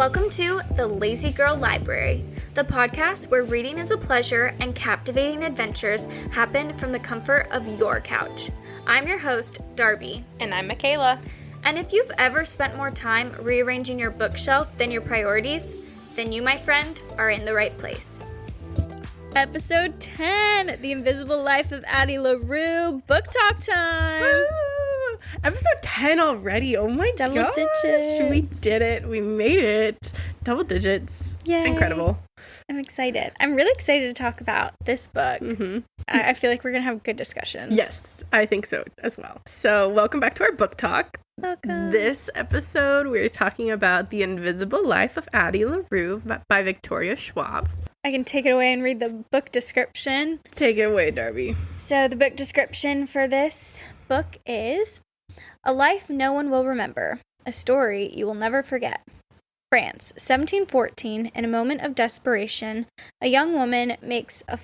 Welcome to The Lazy Girl Library, the podcast where reading is a pleasure and captivating adventures happen from the comfort of your couch. I'm your host, Darby. And I'm Michaela. And if you've ever spent more time rearranging your bookshelf than your priorities, then you, my friend, are in the right place. Episode 10, The Invisible Life of Addie LaRue, book talk time. Woo! Episode 10 already. Oh my gosh. Double digits. We did it. We made it. Double digits. Yay. Incredible. I'm excited. I'm really excited to talk about this book. Mm-hmm. I feel like we're going to have good discussions. Yes, I think so as well. So welcome back to our book talk. Welcome. This episode, we're talking about The Invisible Life of Addie LaRue by Victoria Schwab. I can take it away and read the book description. Take it away, Darby. So the book description for this book is: A life no one will remember, a story you will never forget. France, 1714, in a moment of desperation, a young woman makes a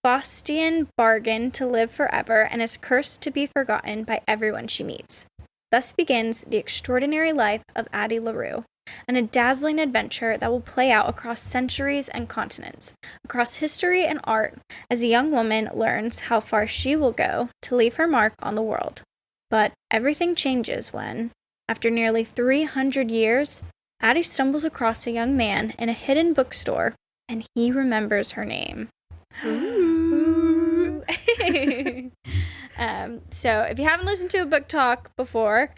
Faustian bargain to live forever and is cursed to be forgotten by everyone she meets. Thus begins the extraordinary life of Addie LaRue, and a dazzling adventure that will play out across centuries and continents, across history and art, as a young woman learns how far she will go to leave her mark on the world. But everything changes when, after nearly 300 years, Addie stumbles across a young man in a hidden bookstore, and he remembers her name. Ooh. So if you haven't listened to a book talk before,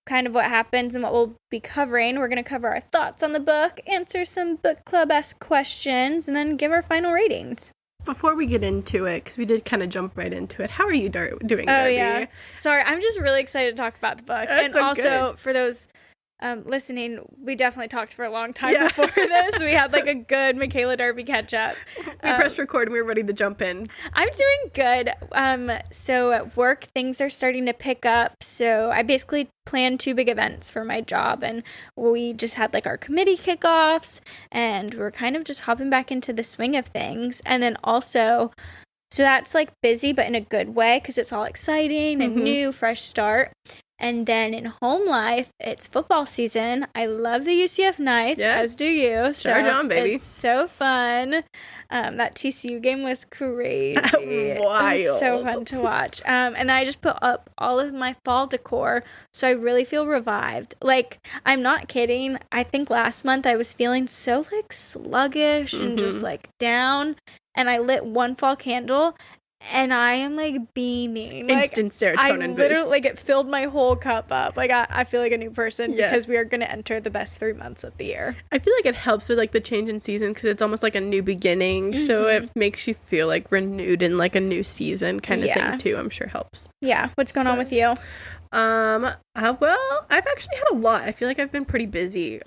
kind of what happens and what we'll be covering, we're going to cover our thoughts on the book, answer some book club-esque questions, and then give our final ratings. Before we get into it, because we did kind of jump right into it, how are you doing, Darby? Oh, yeah. Sorry, I'm just really excited to talk about the book. That's and so also, good. for those listening, we definitely talked for a long time before this. We had like a good Michaela Darby catch up. We pressed record and we were ready to jump in. I'm doing good. So at work, things are starting to pick up. So I basically planned 2 big events for my job, and we just had like our committee kickoffs, and we're kind of just hopping back into the swing of things. And then also, so that's like busy, but in a good way, because it's all exciting and new, fresh start. And then in home life, it's football season. I love the UCF Knights, as do you. So Charge on, baby. It's so fun. That TCU game was crazy. Wild. It was so fun to watch. And I just put up all of my fall decor, so I really feel revived. Like, I'm not kidding. I think last month I was feeling so, like, sluggish and just, like, down. And I lit one fall candle, and I am, like, beaming. Instant serotonin boost. Literally, boost. like, it filled my whole cup up. Like, I feel like a new person because we are going to enter the best 3 months of the year. I feel like it helps with, like, the change in season because it's almost like a new beginning. So it makes you feel, like, renewed in, like, a new season kind of thing, too. I'm sure helps. Yeah. What's going on with you? Well, I've actually had a lot. I feel like I've been pretty busy.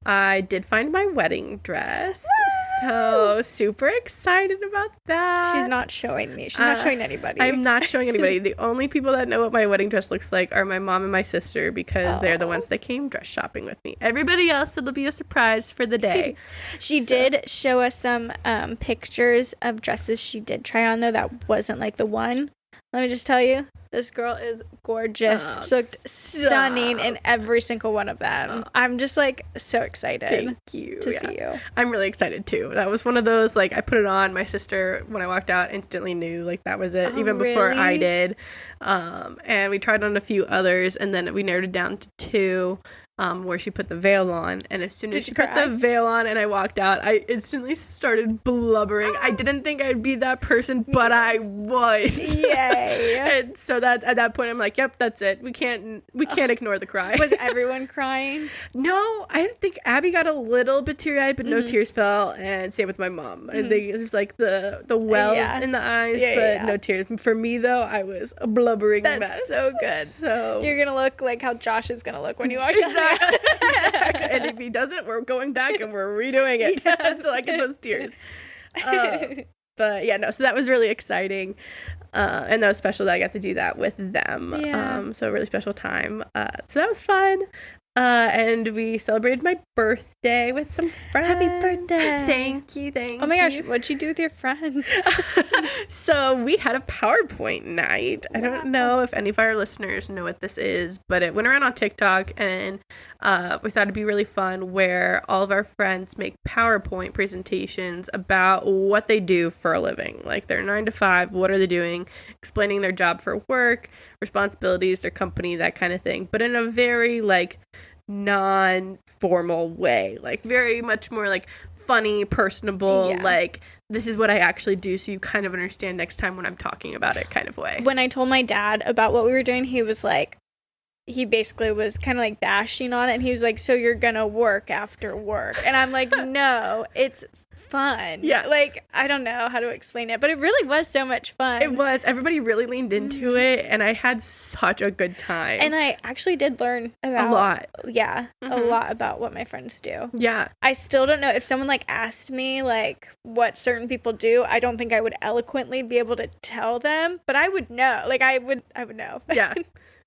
I did find my wedding dress. Woo! So super excited about that. She's not showing me. She's not showing anybody. I'm not showing anybody. The only people that know what my wedding dress looks like are my mom and my sister because they're the ones that came dress shopping with me. Everybody else, it'll be a surprise for the day. She did show us some pictures of dresses she did try on, though. That wasn't like the one. Let me just tell you, this girl is gorgeous. She looked stunning in every single one of them. I'm just, like, so excited. Thank you. To see you. I'm really excited, too. That was one of those, like, I put it on. My sister, when I walked out, instantly knew, like, that was it, even before I did. And we tried on a few others, and then we narrowed it down to 2. Where she put the veil on, and as soon as she put the veil on and I walked out, I instantly started blubbering. I didn't think I'd be that person, but I was. Yay. And so that at that point I'm like, yep, that's it. We can't ignore the cry. Was everyone crying? No, I think Abby got a little bit teary-eyed, but no tears fell, and same with my mom. I think it was like the well in the eyes, but no tears. For me, though, I was a blubbering mess. That's so good. So you're gonna look like how Josh is gonna look when you walk out. And if he doesn't, we're going back and we're redoing it until I get those tears. But yeah, no, so that was really exciting. And that was special that I got to do that with them. Yeah. So a really special time. So that was fun. And we celebrated my birthday with some friends. Happy birthday. Thank you. Oh my gosh, what'd you do with your friends? So we had a PowerPoint night. I don't know if any of our listeners know what this is, but it went around on TikTok, and we thought it'd be really fun where all of our friends make PowerPoint presentations about what they do for a living, like their 9 to 5, what are they doing, explaining their job for work, responsibilities, their company, that kind of thing, but in a very like non-formal way, like very much more like funny, personable, like this is what I actually do, so you kind of understand next time when I'm talking about it kind of way. When I told my dad about what we were doing, he was like, he basically was kind of like bashing on it, and he was like, so you're gonna work after work? And I'm like, no, it's fun. Yeah. Like, I don't know how to explain it, but it really was so much fun. It was. Everybody really leaned into it, and I had such a good time. And I actually did learn about... a lot. Yeah, a lot about what my friends do. Yeah. I still don't know. If someone, like, asked me, like, what certain people do, I don't think I would eloquently be able to tell them, but I would know. Like, I would know. Yeah.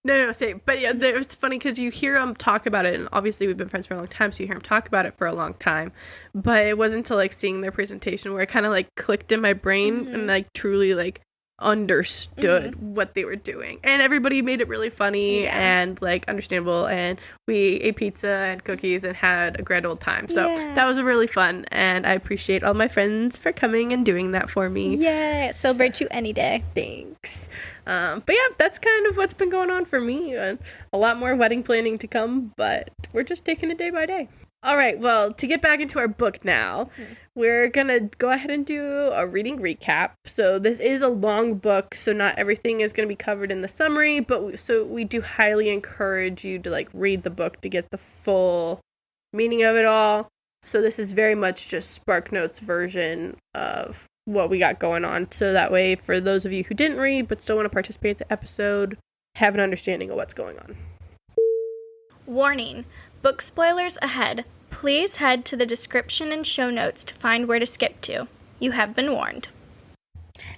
No, same. But yeah, it's funny because you hear them talk about it, and obviously we've been friends for a long time, so you hear them talk about it for a long time. But it wasn't until like seeing their presentation where it kind of like clicked in my brain and like truly like understood what they were doing. And everybody made it really funny and like understandable, and we ate pizza and cookies and had a grand old time. So that was really fun, and I appreciate all my friends for coming and doing that for me. Yeah, celebrate you any day. Thanks. But yeah, that's kind of what's been going on for me. A lot more wedding planning to come, but we're just taking it day by day. All right, well, to get back into our book now, we're going to go ahead and do a reading recap. So this is a long book, so not everything is going to be covered in the summary, but so we do highly encourage you to like read the book to get the full meaning of it all. So this is very much just SparkNotes version of what we got going on. So that way, for those of you who didn't read but still want to participate in the episode, have an understanding of what's going on. Warning, book spoilers ahead. Please head to the description and show notes to find where to skip to. You have been warned.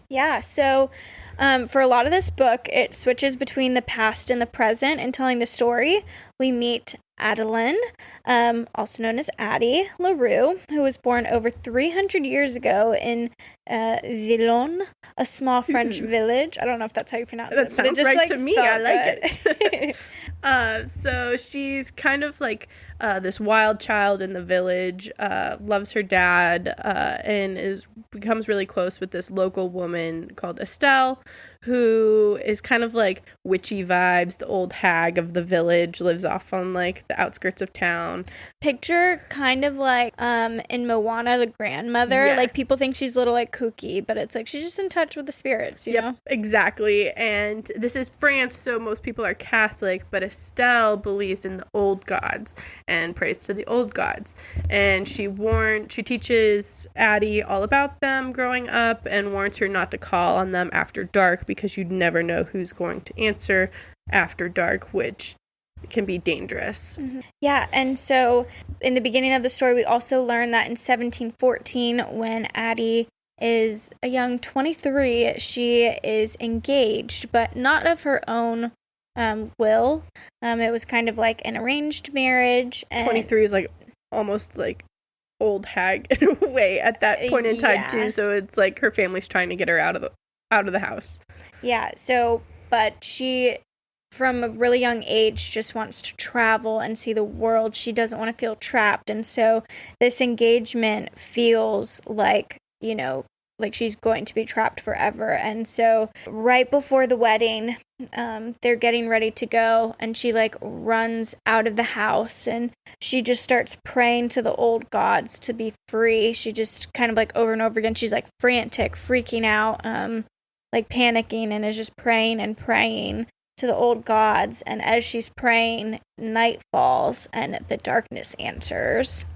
Yeah, so for a lot of this book, it switches between the past and the present in telling the story. We meet Adeline, also known as Addie LaRue, who was born over 300 years ago in Villon, a small French village. I don't know if that's how you pronounce it. That sounds just, right to me. I like it. So she's kind of like this wild child in the village, loves her dad, and becomes really close with this local woman called Estelle, who is kind of like witchy vibes, the old hag of the village, lives off on like the outskirts of town. Picture kind of like in Moana, the grandmother. Yeah. Like, people think she's a little like kooky, but it's like she's just in touch with the spirits, you know? Exactly. And this is France, so most people are Catholic, but Estelle believes in the old gods and prays to the old gods. And she teaches Addie all about them growing up and warns her not to call on them after dark, because you'd never know who's going to answer after dark, which can be dangerous. Yeah, and so in the beginning of the story, we also learn that in 1714, when Addie is a young 23, she is engaged, but not of her own will. It was kind of like an arranged marriage. And 23 is like almost like old hag in a way at that point in time too. So it's like her family's trying to get her out of the house. Yeah. So, but she, from a really young age, just wants to travel and see the world. She doesn't want to feel trapped, and so this engagement feels like, you know, like she's going to be trapped forever. And so right before the wedding, they're getting ready to go, and she like runs out of the house, and she just starts praying to the old gods to be free. She just kind of like over and over again, she's like frantic, freaking out, like panicking, and is just praying and praying to the old gods. And as she's praying, night falls and the darkness answers.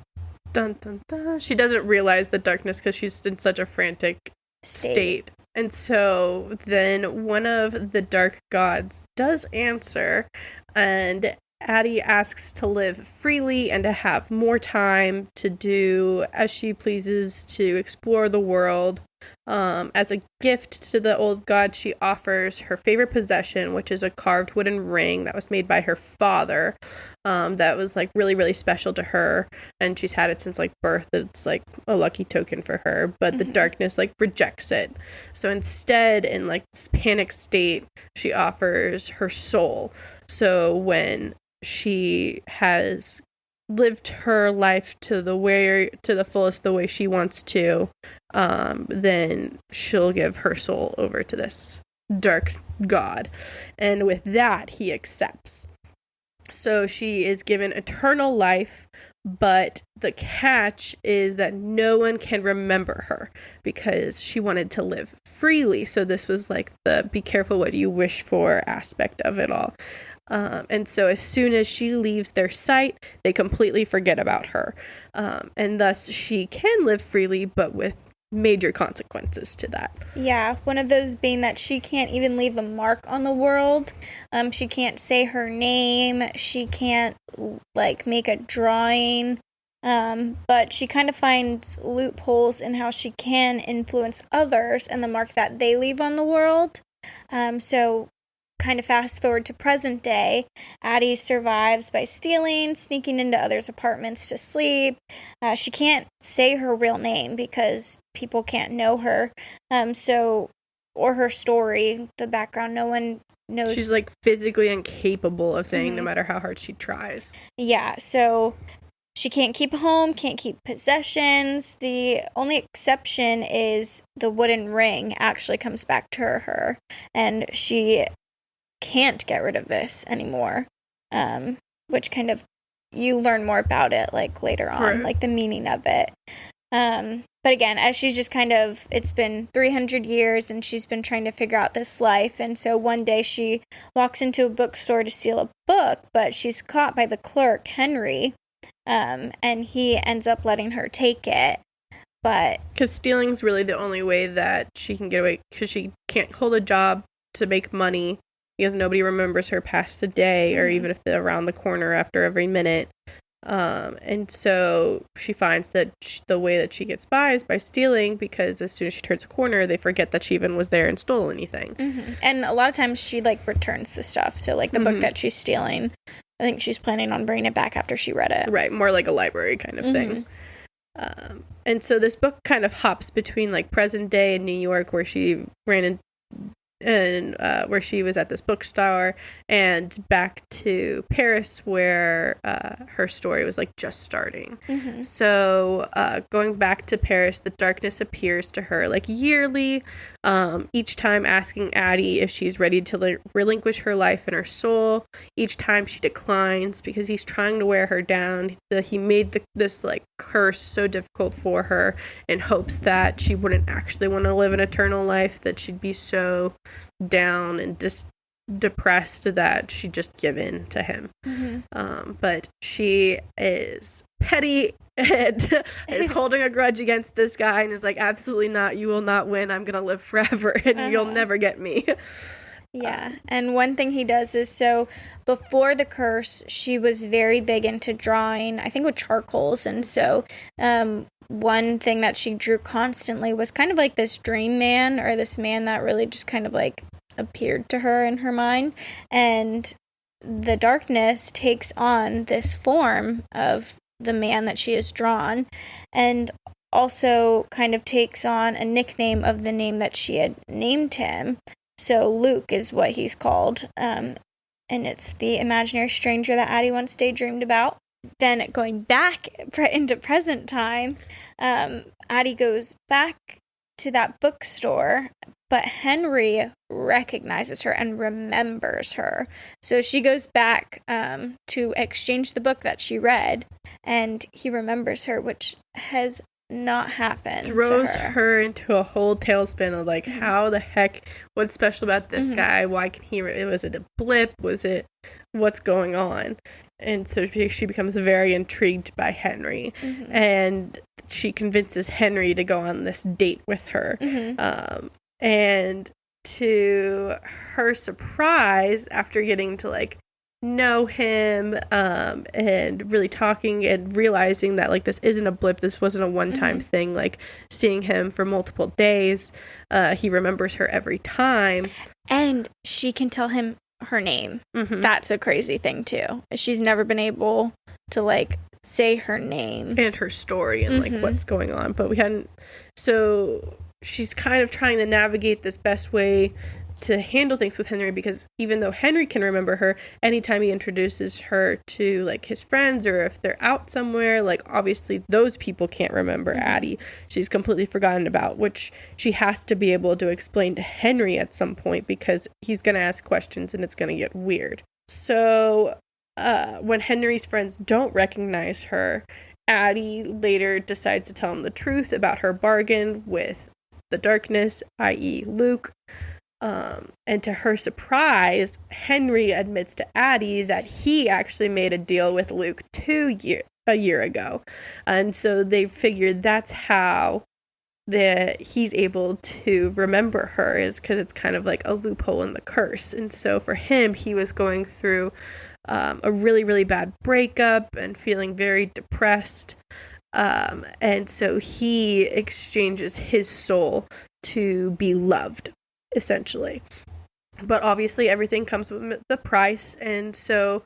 Dun, dun, dun. She doesn't realize the darkness because she's in such a frantic state. And so then one of the dark gods does answer, and Addie asks to live freely and to have more time to do as she pleases, to explore the world. As a gift to the old god, she offers her favorite possession, which is a carved wooden ring that was made by her father, that was like really, really special to her, and she's had it since like birth. It's like a lucky token for her, but the darkness like rejects it. So instead, in like this panic state, she offers her soul. So when she has lived her life to the fullest, the way she wants to, then she'll give her soul over to this dark god. And with that, he accepts. So she is given eternal life, but the catch is that no one can remember her because she wanted to live freely. So this was like the be careful what you wish for aspect of it all. And so as soon as she leaves their sight, they completely forget about her. And thus she can live freely, but with major consequences to that. Yeah, one of those being that she can't even leave a mark on the world. She can't say her name. She can't, like, make a drawing. But she kind of finds loopholes in how she can influence others and the mark that they leave on the world. So kind of fast forward to present day, Addie survives by stealing, sneaking into others' apartments to sleep. She can't say her real name because people can't know her. Or her story, the background, no one knows. She's like physically incapable of saying no matter how hard she tries. Yeah, so she can't keep a home, can't keep possessions. The only exception is the wooden ring actually comes back to her, and she can't get rid of this anymore, which kind of, you learn more about it like later on, like the meaning of it. But again, as she's just kind of, it's been 300 years and she's been trying to figure out this life, and so one day she walks into a bookstore to steal a book, but she's caught by the clerk, Henry, and he ends up letting her take it. But because stealing's really the only way that she can get away, because she can't hold a job to make money, because nobody remembers her past the day, or even if they're around the corner after every minute. And so she finds that the way that she gets by is by stealing, because as soon as she turns a corner, they forget that she even was there and stole anything. And a lot of times she, like, returns the stuff. So, like, the book that she's stealing, I think she's planning on bringing it back after she read it. Right, more like a library kind of thing. And so this book kind of hops between, like, present day in New York, where she ran in, and where she was at this bookstore, and back to Paris, where her story was like just starting. So going back to Paris, the darkness appears to her like yearly, each time asking Addie if she's ready to relinquish her life and her soul. Each time she declines because he's trying to wear her down. He made this like curse so difficult for her in hopes that she wouldn't actually want to live an eternal life, that she'd be so down and depressed that she'd just give in to him. But she is petty and is holding a grudge against this guy and is like, absolutely not, you will not win, I'm gonna live forever and you'll never get me. Yeah, and one thing he does is, so before the curse, she was very big into drawing, I think with charcoals, and so one thing that she drew constantly was kind of like this dream man, or this man that really just kind of like appeared to her in her mind, and the darkness takes on this form of the man that she has drawn, and also kind of takes on a nickname of the name that she had named him. So Luke is what he's called, and it's the imaginary stranger that Addie once daydreamed about. Then going back into present time, Addie goes back to that bookstore, but Henry recognizes her and remembers her. So she goes back to exchange the book that she read, and he remembers her, which has not happened. Throws her into a whole tailspin of like, how the heck, what's special about this guy? Why can he, was it a blip? Was it, what's going on? And so she becomes very intrigued by Henry, and she convinces Henry to go on this date with her. And to her surprise, after getting to like know him and really talking and realizing that like this isn't a blip, this wasn't a one-time thing, like seeing him for multiple days, he remembers her every time, and she can tell him her name. That's a crazy thing too. She's never been able to like say her name and her story and like what's going on, but we hadn't. So she's kind of trying to navigate this best way to handle things with Henry, because even though Henry can remember her, anytime he introduces her to like his friends or if they're out somewhere, like obviously those people can't remember Addie. She's completely forgotten about, which she has to be able to explain to Henry at some point, because he's going to ask questions and it's going to get weird. So when Henry's friends don't recognize her, Addie later decides to tell him the truth about her bargain with the darkness, i.e. Luke. And to her surprise, Henry admits to Addie that he actually made a deal with Luke a year ago. And so they figured that's how he's able to remember her, is because it's kind of like a loophole in the curse. And so for him, he was going through a really, really bad breakup and feeling very depressed. And so he exchanges his soul to be loved, essentially. But obviously everything comes with the price, and so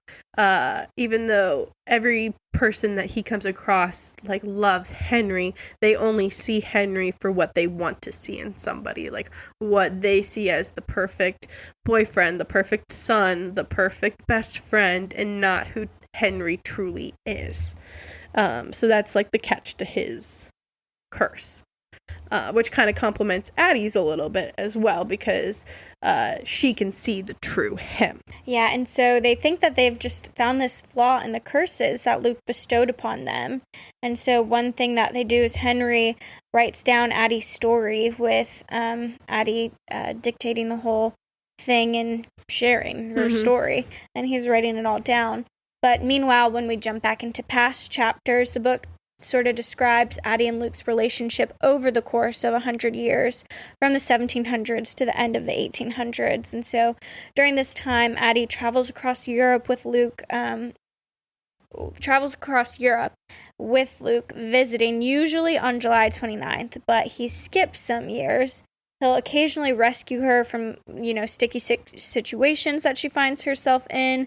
even though every person that he comes across like loves Henry, they only see Henry for what they want to see in somebody, like what they see as the perfect boyfriend, the perfect son, the perfect best friend, and not who Henry truly is. So that's like the catch to his curse. Which kind of complements Addie's a little bit as well, because she can see the true him. Yeah, and so they think that they've just found this flaw in the curses that Luke bestowed upon them. And so one thing that they do is Henry writes down Addie's story, with Addie dictating the whole thing and sharing her story. And he's writing it all down. But meanwhile, when we jump back into past chapters, the book sort of describes Addie and Luke's relationship over the course of 100 years, from the 1700s to the end of the 1800s. And so during this time, Addie travels across Europe with Luke, visiting usually on July 29th, but he skips some years. He'll occasionally rescue her from, sticky situations that she finds herself in,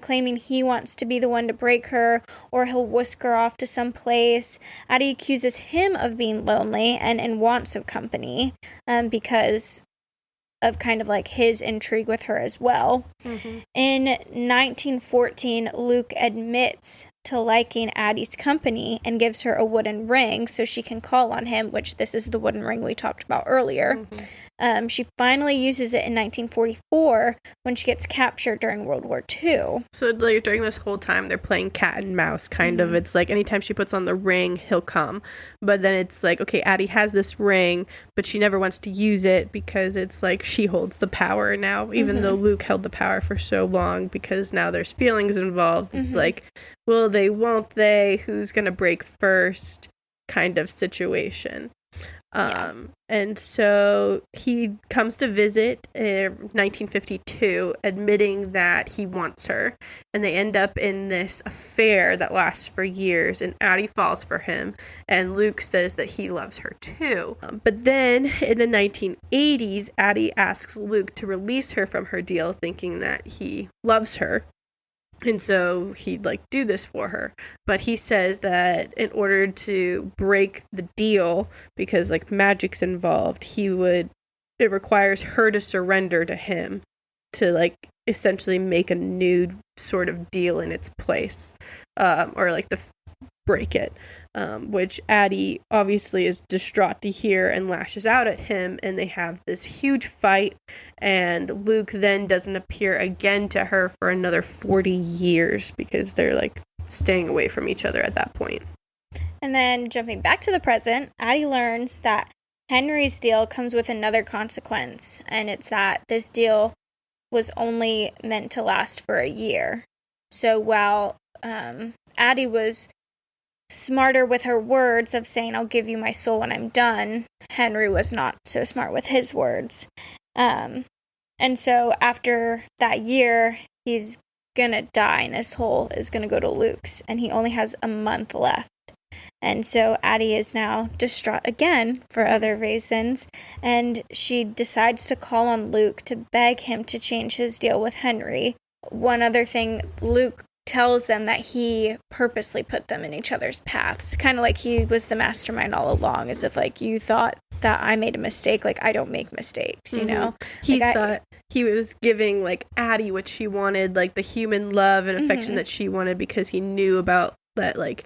claiming he wants to be the one to break her, or he'll whisk her off to some place. Addie accuses him of being lonely and in wants of company, because of kind of like his intrigue with her as well. In 1914, Luke admits to liking Addie's company and gives her a wooden ring so she can call on him, which this is the wooden ring we talked about earlier. She finally uses it in 1944 when she gets captured during World War II. So like during this whole time, they're playing cat and mouse, kind of. It's like anytime she puts on the ring, he'll come. But then it's like, okay, Addie has this ring, but she never wants to use it because it's like she holds the power now, even though Luke held the power for so long, because now there's feelings involved. It's like, will they, won't they, who's going to break first kind of situation. And so he comes to visit in 1952, admitting that he wants her, and they end up in this affair that lasts for years, and Addie falls for him, and Luke says that he loves her too. But then in the 1980s, Addie asks Luke to release her from her deal, thinking that he loves her. And so he'd do this for her. But he says that in order to break the deal, because magic's involved, it requires her to surrender to him to essentially make a new sort of deal in its place, or break it, which Addie obviously is distraught to hear and lashes out at him, and they have this huge fight, and Luke then doesn't appear again to her for another 40 years because they're staying away from each other at that point. And then jumping back to the present, Addie learns that Henry's deal comes with another consequence, and it's that this deal was only meant to last for a year. So while Addie was smarter with her words of saying, "I'll give you my soul when I'm done," Henry was not so smart with his words. And so after that year, he's gonna die, and his soul is gonna go to Luke's, and he only has a month left. And so Addie is now distraught again for other reasons, and she decides to call on Luke to beg him to change his deal with Henry. One other thing, Luke tells them that he purposely put them in each other's paths, kind of like he was the mastermind all along, as if you thought that I made a mistake. Like, I don't make mistakes, you know? He thought he was giving, like, Addie what she wanted, like, the human love and affection that she wanted, because he knew about that, like,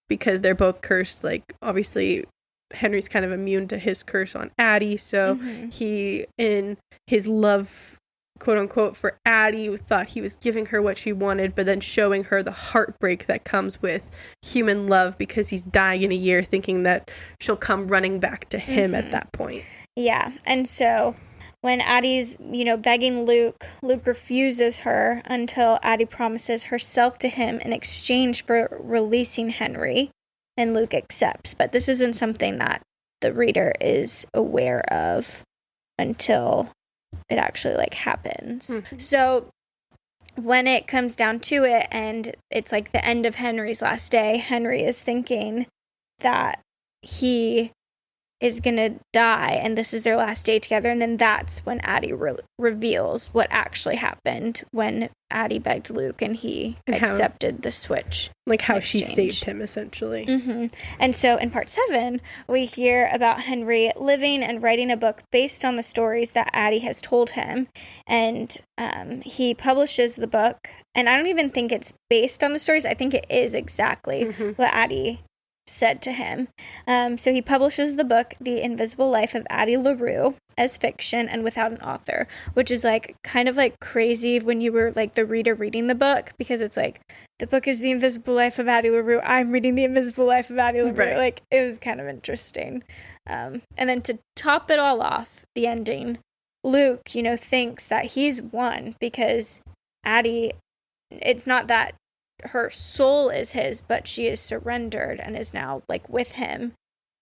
because they're both cursed. Like, obviously, Henry's kind of immune to his curse on Addie, so he, in his love, quote-unquote, for Addie, thought he was giving her what she wanted, but then showing her the heartbreak that comes with human love, because he's dying in a year, thinking that she'll come running back to him at that point. Yeah, and so when Addie's, you know, begging Luke refuses her until Addie promises herself to him in exchange for releasing Henry, and Luke accepts. But this isn't something that the reader is aware of until it actually, like, happens. So when it comes down to it, and it's like the end of Henry's last day, Henry is thinking that he is gonna die and this is their last day together, and then that's when Addie reveals what actually happened when Addie begged Luke and he accepted the switch, like how she saved him, essentially. And so in part 7 we hear about Henry living and writing a book based on the stories that Addie has told him, and he publishes the book, and I don't even think it's based on the stories. I think it is exactly what Addie said to him. So he publishes the book, The Invisible Life of Addie LaRue, as fiction and without an author, which is like kind of like crazy when you were like the reader reading the book, because it's like, the book is The Invisible Life of Addie LaRue, I'm reading The Invisible Life of Addie LaRue. Right. Like, it was kind of interesting. And then to top it all off, the ending, Luke, you know, thinks that he's won because Addie, it's not that her soul is his, but she is surrendered and is now, like, with him.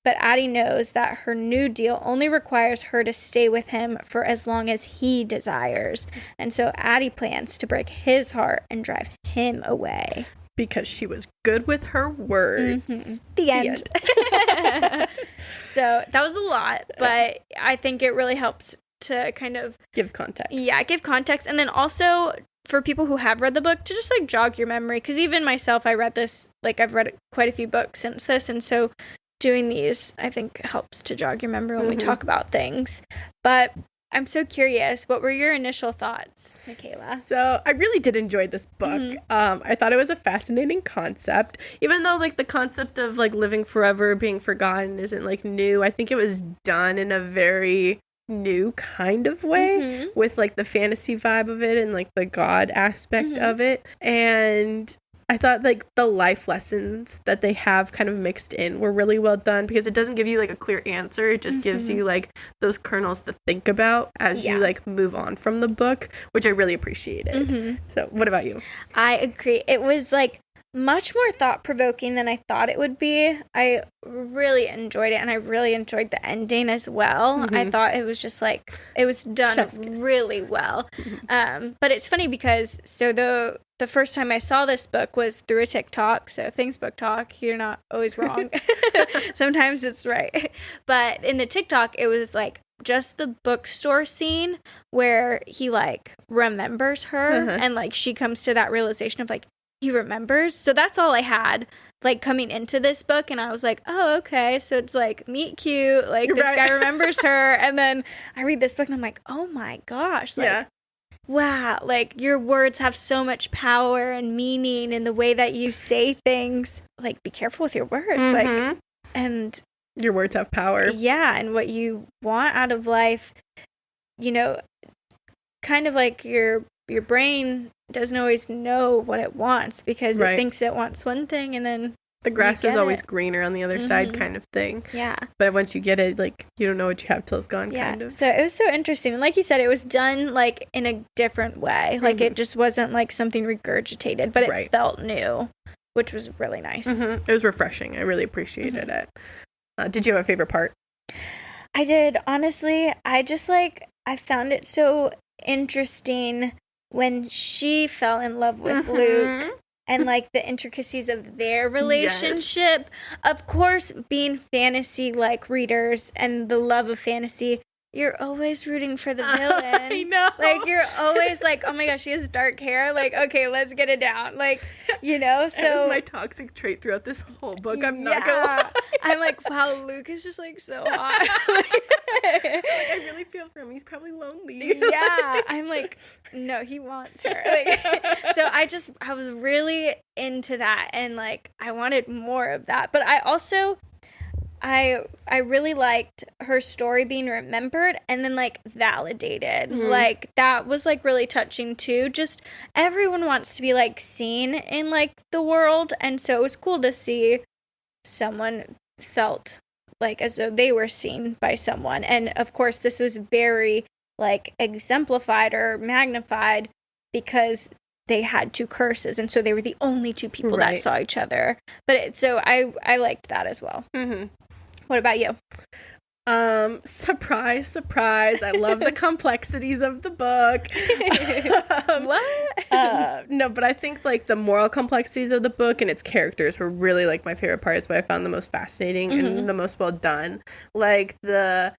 But Addie knows that her new deal only requires her to stay with him for as long as he desires. And so Addie plans to break his heart and drive him away. Because she was good with her words. The end. So that was a lot, but I think it really helps to kind of give context. Yeah, give context. And then also, for people who have read the book, to just, like, jog your memory, because even myself, I read this, like, I've read quite a few books since this, and so doing these, I think, helps to jog your memory when we talk about things. But I'm so curious, what were your initial thoughts, Michaela? So I really did enjoy this book. I thought it was a fascinating concept, even though, like, the concept of, like, living forever, being forgotten isn't, like, new. I think it was done in a very new kind of way with, like, the fantasy vibe of it and, like, the God aspect of it. And I thought, like, the life lessons that they have kind of mixed in were really well done, because it doesn't give you, like, a clear answer. It just gives you, like, those kernels to think about as you, like, move on from the book, which I really appreciated. So what about you? I agree. It was, like, much more thought-provoking than I thought it would be. I really enjoyed it, and I really enjoyed the ending as well. I thought it was just, like, it was done really well. But it's funny because, so the first time I saw this book was through a TikTok, so thanks Book Talk, you're not always wrong. Sometimes it's right. But in the TikTok, it was, like, just the bookstore scene where he, like, remembers her, and, like, she comes to that realization of, like, he remembers. So that's all I had, like, coming into this book, and I was like, oh, okay, so it's like meet cute, like, this guy remembers her, and then I read this book and I'm like, oh my gosh, like, wow, like, your words have so much power and meaning in the way that you say things. Like, be careful with your words, like, and your words have power. Yeah, and what you want out of life, you know, kind of like your brain doesn't always know what it wants, because it thinks it wants one thing, and then the grass is always greener on the other side, kind of thing. Yeah. But once you get it, like, you don't know what you have till it's gone, kind of. So it was so interesting. And like you said, it was done, like, in a different way. Like, it just wasn't, like, something regurgitated, but it felt new, which was really nice. It was refreshing. I really appreciated it. Did you have a favorite part? I did. Honestly, I just, like, I found it so interesting when she fell in love with Luke, and, like, the intricacies of their relationship. Of course, being fantasy, like, readers and the love of fantasy, you're always rooting for the villain. I know. Like, you're always like, oh my gosh, she has dark hair. Like, okay, let's get it down. Like, you know, so. That was my toxic trait throughout this whole book. I'm not gonna lie. I'm like, wow, Luke is just like so hot. I really feel for him. He's probably lonely. Yeah. I'm like, no, he wants her. Like, so I was really into that, and like I wanted more of that. But I also I really liked her story being remembered and then like validated. Like that was like really touching too. Just everyone wants to be like seen in like the world, and so it was cool to see someone felt like as though they were seen by someone. And of course this was very like exemplified or magnified because they had two curses, and so they were the only two people that saw each other. But so I liked that as well. What about you? Surprise, surprise. I love the complexities of the book. What? No, but I think like the moral complexities of the book and its characters were really like my favorite parts, what I found the most fascinating and the most well done. Like the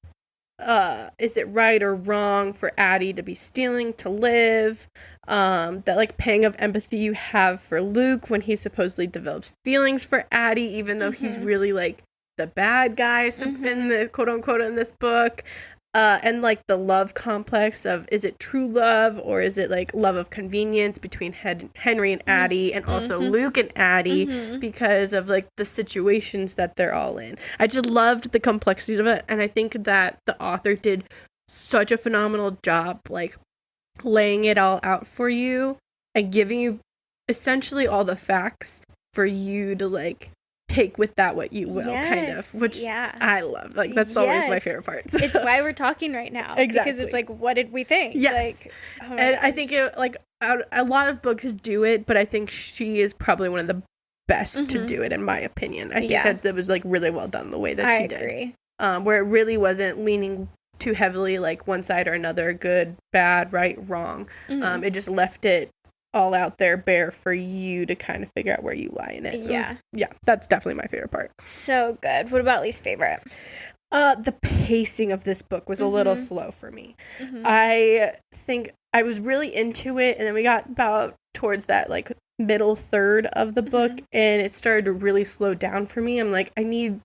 is it right or wrong for Addie to be stealing to live? That like pang of empathy you have for Luke when he supposedly develops feelings for Addie, even though he's really like the bad guy in the quote unquote in this book. And like the love complex of, is it true love or is it like love of convenience between Henry and Addie, and also Luke and Addie because of like the situations that they're all in. I just loved the complexities of it, and I think that the author did such a phenomenal job like laying it all out for you and giving you essentially all the facts for you to like take with that what you will, kind of, which I love. Like that's always my favorite part. It's why we're talking right now. Exactly. Because it's like, what did we think? Yes. Like, and I think it, like a lot of books do it, but I think she is probably one of the best to do it, in my opinion. I think that it was like really well done the way that she did. Where it really wasn't leaning too heavily like one side or another, good, bad, right, wrong. It just left it all out there bare for you to kind of figure out where you lie in it. That's definitely my favorite part. So good. What about least favorite? The pacing of this book was a little slow for me. I think I was really into it, and then we got about towards that like middle third of the book, and it started to really slow down for me. I'm like, I need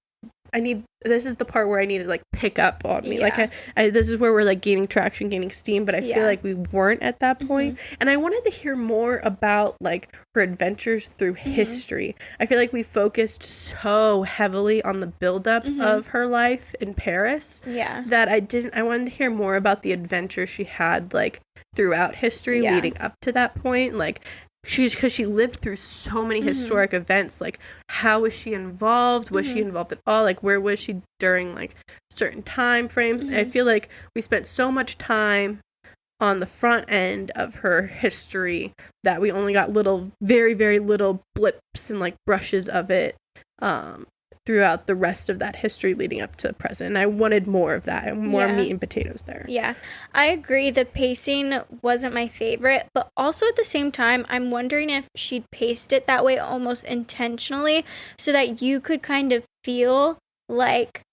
this is the part where I need to like pick up on me. Like I this is where we're like gaining traction, gaining steam, but I feel like we weren't at that point. And I wanted to hear more about like her adventures through history. I feel like we focused so heavily on the buildup of her life in Paris that I wanted to hear more about the adventures she had like throughout history leading up to that point. Like because she lived through so many historic events. Like, how was she involved? Was she involved at all? Like, where was she during like certain time frames? I feel like we spent so much time on the front end of her history that we only got very, very little blips and like brushes of it throughout the rest of that history leading up to present. And I wanted more of that and more meat and potatoes there. Yeah, I agree. The pacing wasn't my favorite, but also at the same time, I'm wondering if she'd paced it that way almost intentionally so that you could kind of feel like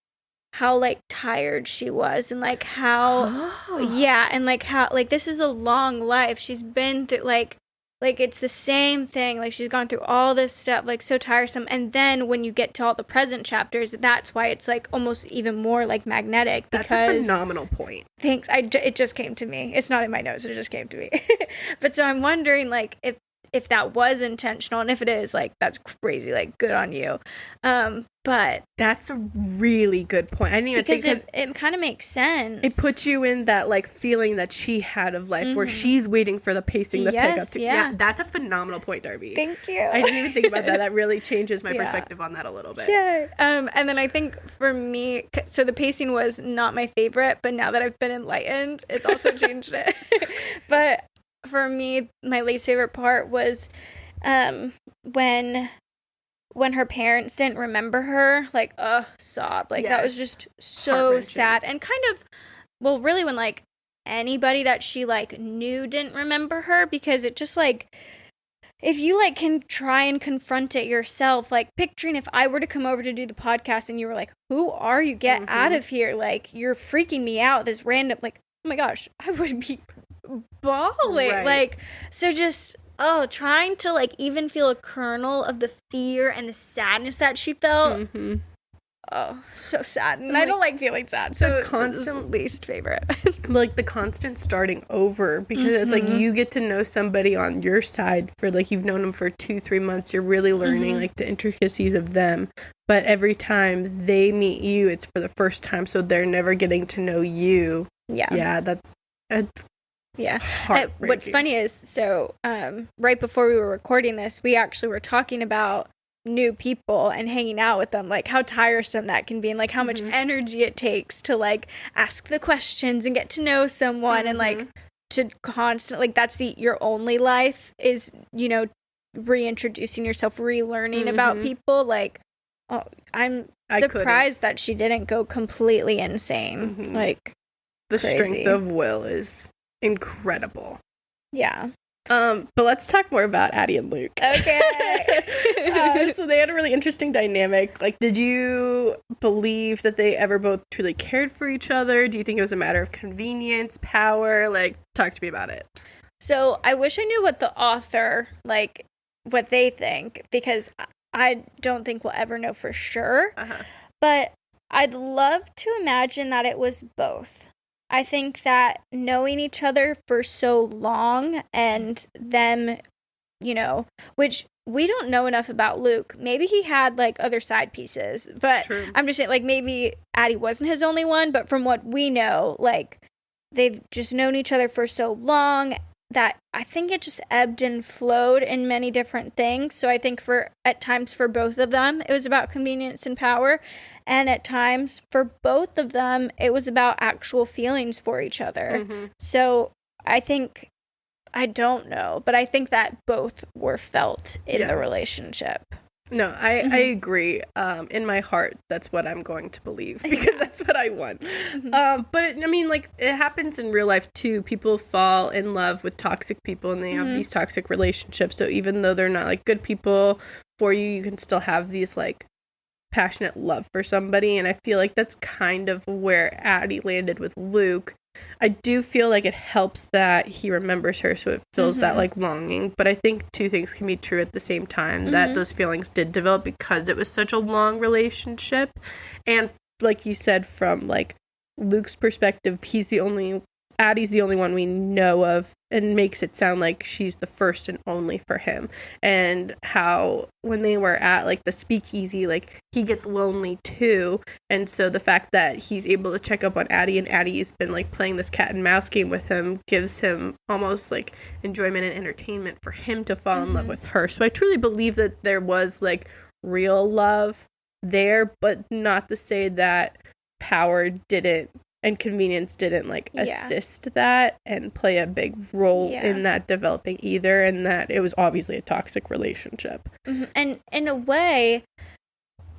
how like tired she was, and like how and like how like this is a long life. She's been through like it's the same thing. Like she's gone through all this stuff, like so tiresome. And then when you get to all the present chapters, that's why it's like almost even more like magnetic. That's a phenomenal point. Thanks. It just came to me. It's not in my notes. It just came to me. But so I'm wondering like if that was intentional, and if it is, like that's crazy. Like good on you. But that's a really good point. I didn't even think because it kind of makes sense. It puts you in that like feeling that she had of life, where she's waiting for the pacing to pick up. Yeah, that's a phenomenal point, Darby. Thank you. I didn't even think about that. That really changes my perspective on that a little bit. Yeah. And then I think for me, so the pacing was not my favorite, but now that I've been enlightened, it's also changed it. But for me, my least favorite part was when her parents didn't remember her, like, sob. Like, that was just so sad. And kind of, well, really when, like, anybody that she, like, knew didn't remember her, because it just, like, if you like can try and confront it yourself, like picturing if I were to come over to do the podcast and you were like, who are you? Get out of here. Like, you're freaking me out. This random, like, oh my gosh, I would be bawling. Right. Like, so just, trying to like even feel a kernel of the fear and the sadness that she felt. Oh, so sad. And I don't like feeling sad. So constant least favorite. Like the constant starting over, because it's like you get to know somebody on your side for like you've known them for 2-3 months. You're really learning like the intricacies of them. But every time they meet you, it's for the first time. So they're never getting to know you. Yeah. Yeah. It's What's funny is, so right before we were recording this, we actually were talking about new people and hanging out with them, like how tiresome that can be and like how much energy it takes to like ask the questions and get to know someone and like to constantly, like that's your only life is, you know, reintroducing yourself, relearning about people. Like, I'm surprised that she didn't go completely insane. Like, the strength of will is incredible. Yeah. But let's talk more about Addie and Luke. Okay. So they had a really interesting dynamic. Like, did you believe that they ever both truly cared for each other? Do you think it was a matter of convenience, power? Like, talk to me about it. So I wish I knew what the author, like, what they think, because I don't think we'll ever know for sure. But I'd love to imagine that it was both. I think that knowing each other for so long and them, you know, which we don't know enough about Luke. Maybe he had like other side pieces, but I'm just saying, like, maybe Addie wasn't his only one, but from what we know, like, they've just known each other for so long that I think it just ebbed and flowed in many different things. So I think at times for both of them, it was about convenience and power. And at times for both of them, it was about actual feelings for each other. So I think, I don't know, but I think that both were felt in the relationship. No, I agree. In my heart, that's what I'm going to believe, because that's what I want. But I mean, like, it happens in real life too. People fall in love with toxic people and they have these toxic relationships. So even though they're not like good people for you, you can still have these like passionate love for somebody. And I feel like that's kind of where Addie landed with Luke. I do feel like it helps that he remembers her, so it fills that like longing. But I think two things can be true at the same time, that those feelings did develop because it was such a long relationship. And like you said, from like Luke's perspective, Addie's the only one we know of, and makes it sound like she's the first and only for him. And how when they were at like the speakeasy, like he gets lonely too. And so the fact that he's able to check up on Addie, and Addie's been like playing this cat and mouse game with him, gives him almost like enjoyment and entertainment for him to fall in love with her. So I truly believe that there was like real love there, but not to say that power didn't and convenience didn't like assist that and play a big role in that developing either, and that it was obviously a toxic relationship. And in a way,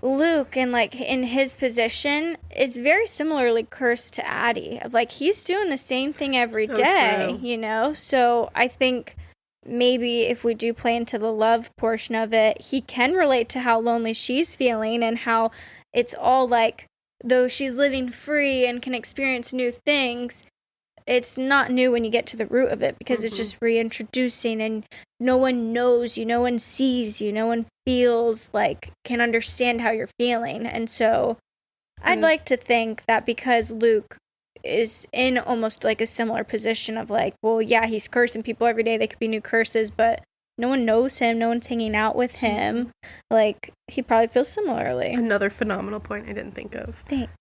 Luke, and like in his position, is very similarly cursed to Addie. Like, he's doing the same thing every day, you know? So I think maybe if we do play into the love portion of it, he can relate to how lonely she's feeling and how it's all like, though she's living free and can experience new things, it's not new when you get to the root of it, because it's just reintroducing, and no one knows you, no one sees you, no one feels like, can understand how you're feeling. And so I'd like to think that because Luke is in almost like a similar position of like, well, yeah, he's cursing people every day, they could be new curses, but no one knows him, no one's hanging out with him. Like, he probably feels similarly. Another phenomenal point I didn't think of. Thanks.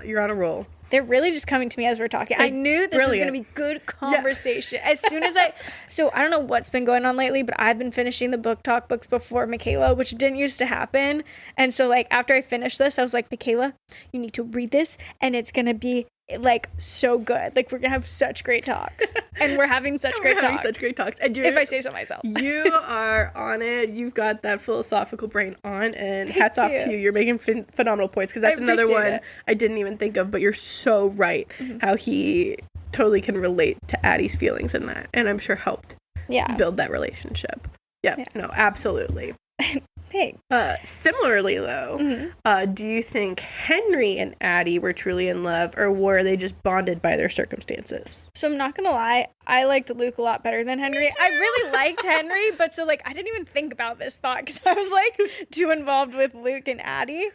You're on a roll. They're really just coming to me as we're talking. I knew this was going to be good conversation. As soon as so I don't know what's been going on lately, but I've been finishing the book talk books before Michaela, which didn't used to happen. And so like after I finished this, I was like, Michaela, you need to read this, and it's going to be like so good. Like, we're gonna have such great talks, and we're having such great talks. And if I say so myself, you are on it. You've got that philosophical brain on, and hats off to you. You're making phenomenal points, because that's another one I didn't even think of. But you're so right. How he totally can relate to Addie's feelings in that, and I'm sure helped build that relationship. Yeah, no, absolutely. Thanks. Similarly, though, do you think Henry and Addie were truly in love, or were they just bonded by their circumstances? So I'm not gonna lie, I liked Luke a lot better than Henry. I really liked Henry, but so like I didn't even think about this thought because I was like too involved with Luke and Addie.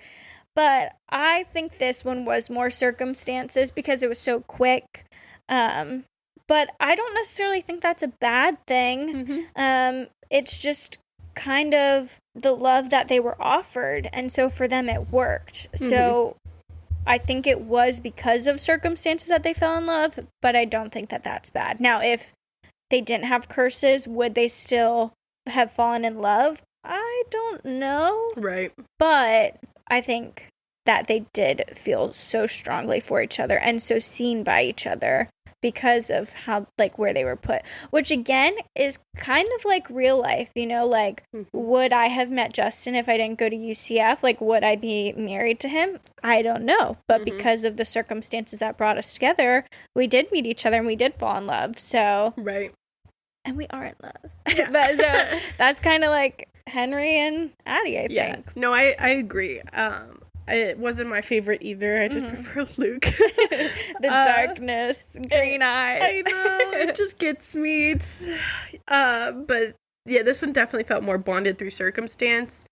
But I think this one was more circumstances because it was so quick. But I don't necessarily think that's a bad thing. It's just kind of the love that they were offered, and so for them it worked. So I think it was because of circumstances that they fell in love, but I don't think that that's bad. Now, if they didn't have curses, would they still have fallen in love? I don't know. Right. But I think that they did feel so strongly for each other and so seen by each other because of how, like, where they were put, which again is kind of like real life, you know, like, would I have met Justin if I didn't go to UCF? Like, would I be married to him? I don't know. But because of the circumstances that brought us together, we did meet each other and we did fall in love. So, right. And we are in love. But so that's kind of like Henry and Addie, I think. No, I agree. It wasn't my favorite either. I did prefer Luke. The darkness, green eyes. I know, it just gets me. But yeah, this one definitely felt more bonded through circumstance,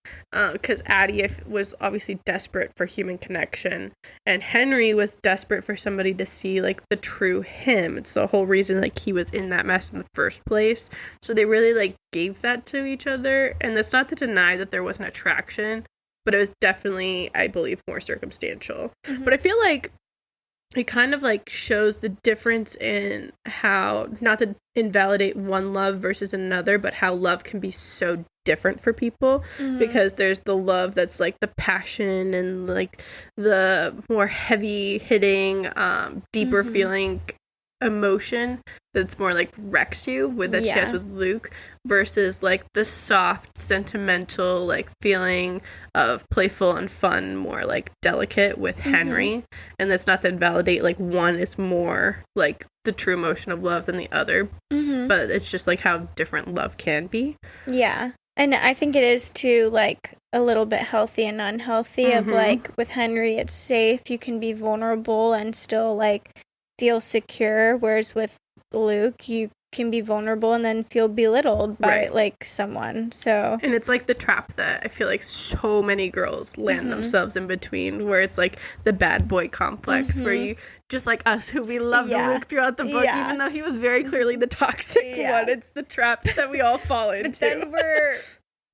because Addie was obviously desperate for human connection, and Henry was desperate for somebody to see, like, the true him. It's the whole reason, like, he was in that mess in the first place. So they really, like, gave that to each other, and that's not to deny that there was an attraction, but it was definitely, I believe, more circumstantial. But I feel like it kind of, like, shows the difference in how, not to invalidate one love versus another, but how love can be so different for people, because there's the love that's, like, the passion and, like, the more heavy hitting, deeper feeling emotion that's more like wrecks you with that she has with Luke, versus like the soft sentimental like feeling of playful and fun, more like delicate with Henry. And that's not to invalidate like one is more like the true emotion of love than the other, but it's just like how different love can be. And I think it is too like a little bit healthy and unhealthy of like with Henry it's safe, you can be vulnerable and still like feel secure, whereas with Luke you can be vulnerable and then feel belittled by like someone. So, and it's like the trap that I feel like so many girls land themselves in between, where it's like the bad boy complex, where you, just like us who we loved Luke throughout the book, even though he was very clearly the toxic one. It's the traps that we all fall into. But then we're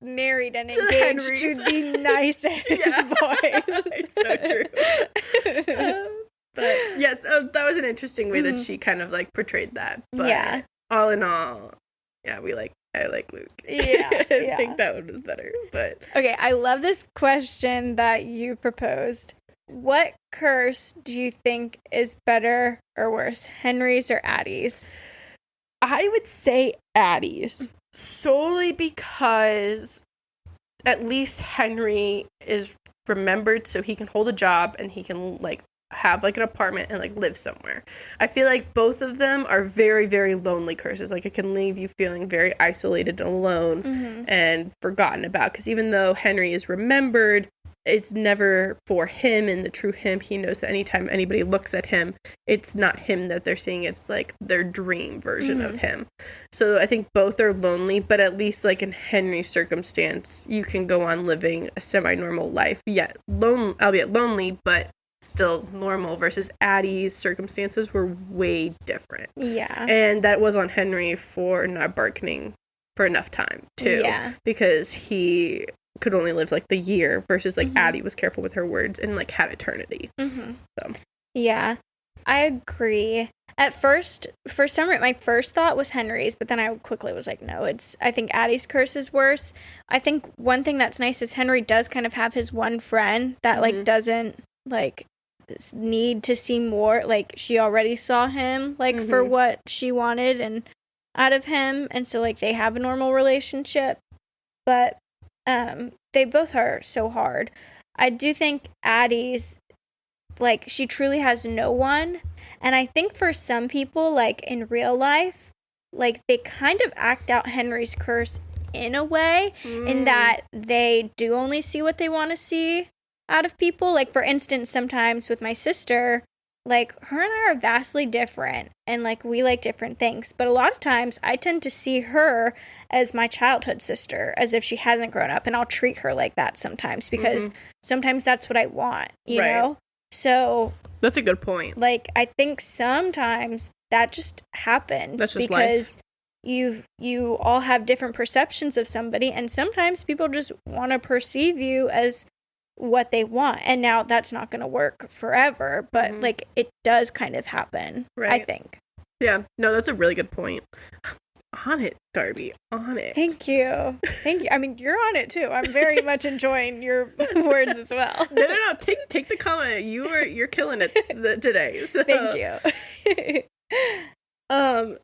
married and engaged to the nicest boys. It's so true. But yes, that was an interesting way that she kind of like portrayed that. But all in all, I like Luke. I think that one was better. But okay, I love this question that you proposed. What curse do you think is better or worse, Henry's or Addie's? I would say Addie's, solely because at least Henry is remembered so he can hold a job and he can like have like an apartment and like live somewhere. I feel like both of them are very, very lonely curses. Like it can leave you feeling very isolated and alone and forgotten about, because even though Henry is remembered, it's never for him and the true him. He knows that anytime anybody looks at him, it's not him that they're seeing, it's like their dream version of him. So I think both are lonely, but at least like in Henry's circumstance, you can go on living a semi-normal life, yet albeit lonely, but still normal, versus Addie's circumstances were way different. And that was on Henry for not bargaining for enough time too, because he could only live like the year, versus like Addie was careful with her words and like had eternity. So I agree. At first, for some reason, my first thought was Henry's, but then I quickly was like, no, I think Addie's curse is worse. I think one thing that's nice is Henry does kind of have his one friend that like doesn't like need to see more. Like she already saw him like for what she wanted and out of him, and so like they have a normal relationship, but they both are so hard. I do think Addie's like she truly has no one, and I think for some people like in real life like they kind of act out Henry's curse in a way, in that they do only see what they want to see out of people. Like, for instance, sometimes with my sister, like, her and I are vastly different, and, like, we like different things. But a lot of times, I tend to see her as my childhood sister, as if she hasn't grown up, and I'll treat her like that sometimes, because sometimes that's what I want, you know? So... That's a good point. Like, I think sometimes that just happens. That's just because you all have different perceptions of somebody, and sometimes people just want to perceive you as what they want. And now that's not going to work forever, but like, it does kind of happen, I think. Yeah, no, that's a really good point. On it, Darby, on it. Thank you. I mean, you're on it too. I'm very much enjoying your words as well. No. Take the comment. You're killing it today. So. Thank you.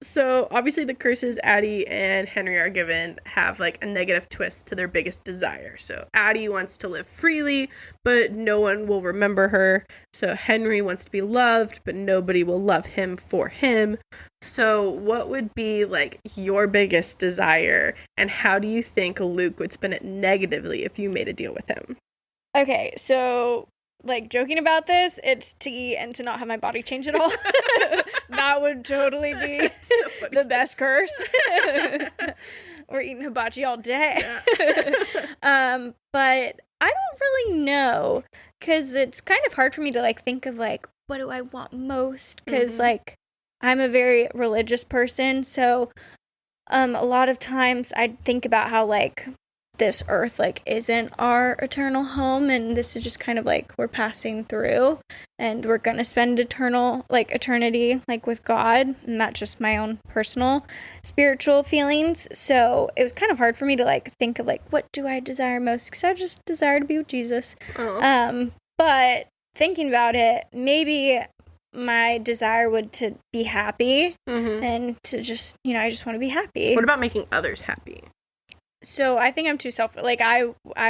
So obviously the curses Addie and Henry are given have like a negative twist to their biggest desire. So Addie wants to live freely, but no one will remember her. So Henry wants to be loved, but nobody will love him for him. So what would be like your biggest desire, and how do you think Luke would spin it negatively if you made a deal with him? Okay, so like, joking about this, it's to eat and to not have my body change at all. That would totally be so the best curse. We're eating hibachi all day. Yeah. But I don't really know, because it's kind of hard for me to like think of like, what do I want most? Because like, I'm a very religious person, so a lot of times I think about how like this earth like isn't our eternal home, and this is just kind of like we're passing through, and we're gonna spend eternity like with God, and that's just my own personal spiritual feelings. So it was kind of hard for me to like think of like, what do I desire most, because I just desire to be with Jesus. But thinking about it, maybe my desire would to be happy, and to just, I just want to be happy. What about making others happy? So I think I'm too like, I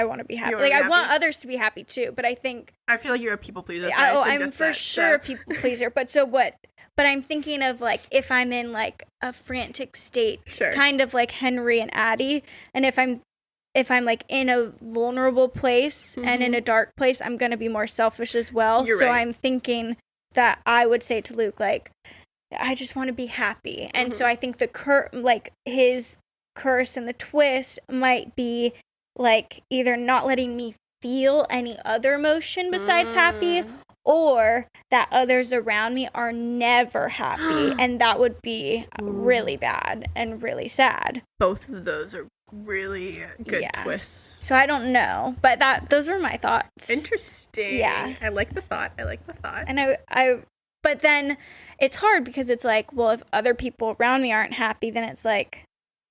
want to be happy. Like, I want others to be happy too, but I feel like you're a people pleaser. I'm for sure a people pleaser. But I'm thinking of like, if I'm in like a frantic state, kind of like Henry and Addie, and if I'm like in a vulnerable place and in a dark place, I'm going to be more selfish as well. So right. I'm thinking that I would say to Luke, like, I just want to be happy. And so I think his curse and the twist might be like either not letting me feel any other emotion besides happy, or that others around me are never happy, and that would be really bad and really sad. Both of those are really good twists. So I don't know, but those were my thoughts. Interesting. Yeah, I like the thought. And but then it's hard, because it's like, well, if other people around me aren't happy, then it's like,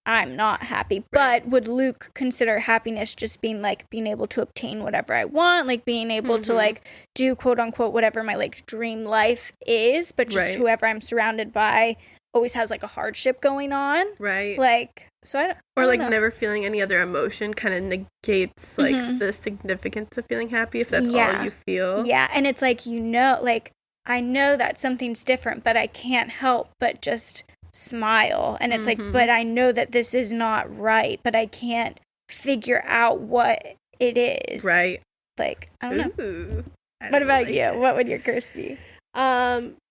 I'm not happy. Right. But would Luke consider happiness just being like being able to obtain whatever I want, like being able to like do quote unquote whatever my like dream life is, but just whoever I'm surrounded by always has like a hardship going on, right? Like, so I don't know. Never feeling any other emotion kind of negates like the significance of feeling happy, if that's all you feel. Yeah, and it's like, like, I know that something's different, but I can't help but just smile, and it's like, but I know that this is not right, but I can't figure out what it is, right? Like, I don't know. What about you? What would your curse be?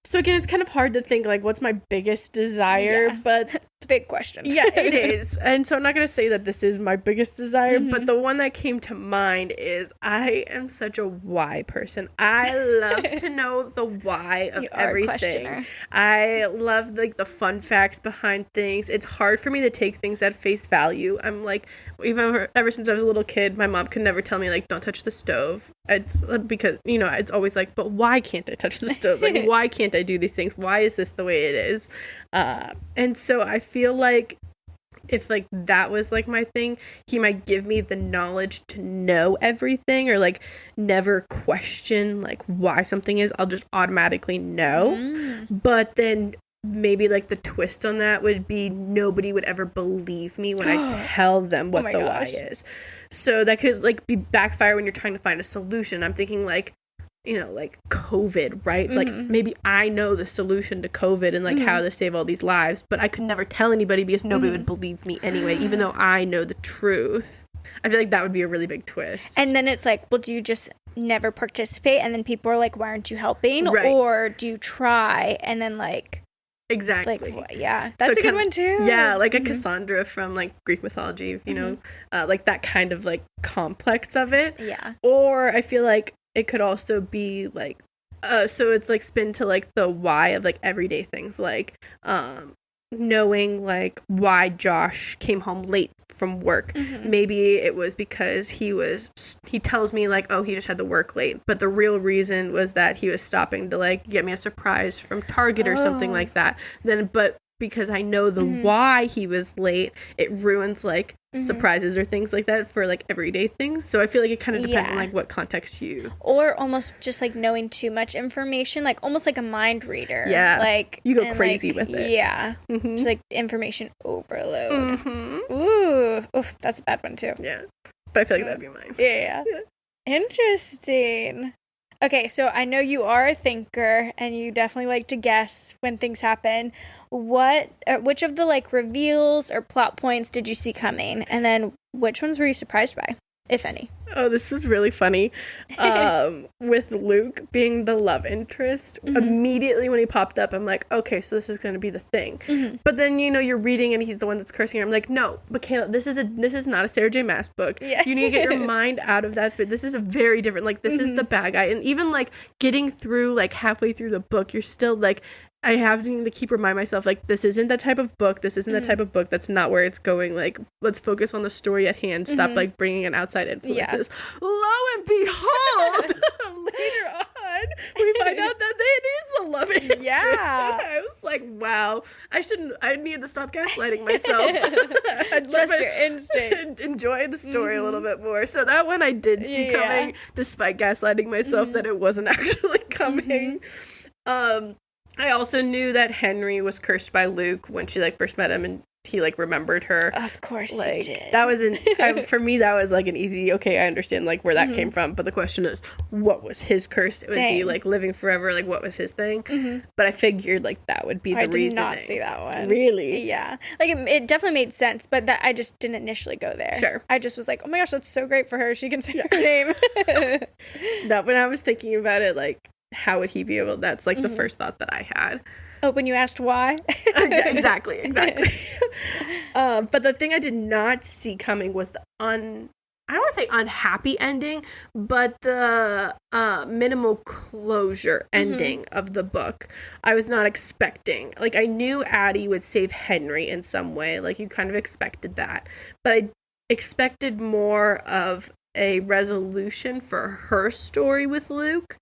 So again, it's kind of hard to think like, what's my biggest desire, but it's a big question. Yeah, it is. And so I'm not going to say that this is my biggest desire, but the one that came to mind is, I am such a why person. I love to know the why of everything. I love like the fun facts behind things. It's hard for me to take things at face value. I'm like, ever since I was a little kid, my mom could never tell me like, don't touch the stove. It's because, it's always like, but why can't I touch the stove? Like, why can't I do these things? Why is this the way it is? And so I feel like if like that was like my thing, he might give me the knowledge to know everything, or like never question like why something is. I'll just automatically know. But then maybe like the twist on that would be, nobody would ever believe me when I tell them what why is. So that could like be backfire when you're trying to find a solution. I'm thinking like, you know, like COVID, right? Like maybe I know the solution to COVID and like how to save all these lives, but I could never tell anybody because nobody would believe me anyway, even though I know the truth. I feel like that would be a really big twist. And then it's like, well, do you just never participate? And then people are like, why aren't you helping? Right. Or do you try and then like... Exactly. Like, yeah. That's a good one too. Yeah, like a Cassandra from like Greek mythology, you know, like that kind of like complex of it. Yeah. Or I feel like it could also be like, so it's like spin to like the why of like everyday things, like knowing like why Josh came home late from work. Maybe it was because he tells me like, oh, he just had to work late, but the real reason was that he was stopping to like get me a surprise from Target or something like that. Then but because I know the why he was late, it ruins like surprises or things like that for like everyday things. So I feel like it kind of depends on like what context you... Or almost just like knowing too much information, like almost like a mind reader. Yeah. Like you go crazy with it. Yeah. Just like information overload. Ooh. Oof, that's a bad one too. Yeah. But I feel like that'd be mine. Yeah. Interesting. Okay, so I know you are a thinker and you definitely like to guess when things happen. Which of the like reveals or plot points did you see coming? And then which ones were you surprised by, if any? Oh, this was really funny. With Luke being the love interest, immediately when he popped up, I'm like, okay, so this is going to be the thing. But then, you know, you're reading and he's the one that's cursing her. I'm like, no, Michaela, this is not a Sarah J. Maas book. Yeah. You need to get your mind out of that space. This is a very different, like, this is the bad guy. And even, like, getting through, like, halfway through the book, you're still, like, I have to keep reminding myself, like, this isn't that type of book. This isn't that type of book. That's not where it's going. Like, let's focus on the story at hand. Stop, like, bringing in outside influences. Yeah. Lo and behold, later on, we find out that it is a love interest. Yeah. So I was like, wow. I needed to stop gaslighting myself. Trust your instinct. Enjoy the story a little bit more. So that one I did see coming, despite gaslighting myself that it wasn't actually coming. I also knew that Henry was cursed by Luke when she like first met him and he like remembered her. Of course like, he did. That was for me that was like an easy, okay, I understand like where that came from, but the question is, what was his curse? Was he like living forever? Like what was his thing? But I figured like that would be the reason. I did not see that one. Really? Yeah. Like it definitely made sense, but that I just didn't initially go there. Sure. I just was like, oh my gosh, that's so great for her. She can say her name. That when I was thinking about it, like how would he be able? That's like the first thought that I had. Oh, when you asked why? Yeah, exactly. But the thing I did not see coming was the I don't want to say unhappy ending, but the minimal closure ending of the book. I was not expecting. Like, I knew Addie would save Henry in some way. Like, you kind of expected that. But I expected more of a resolution for her story with Luke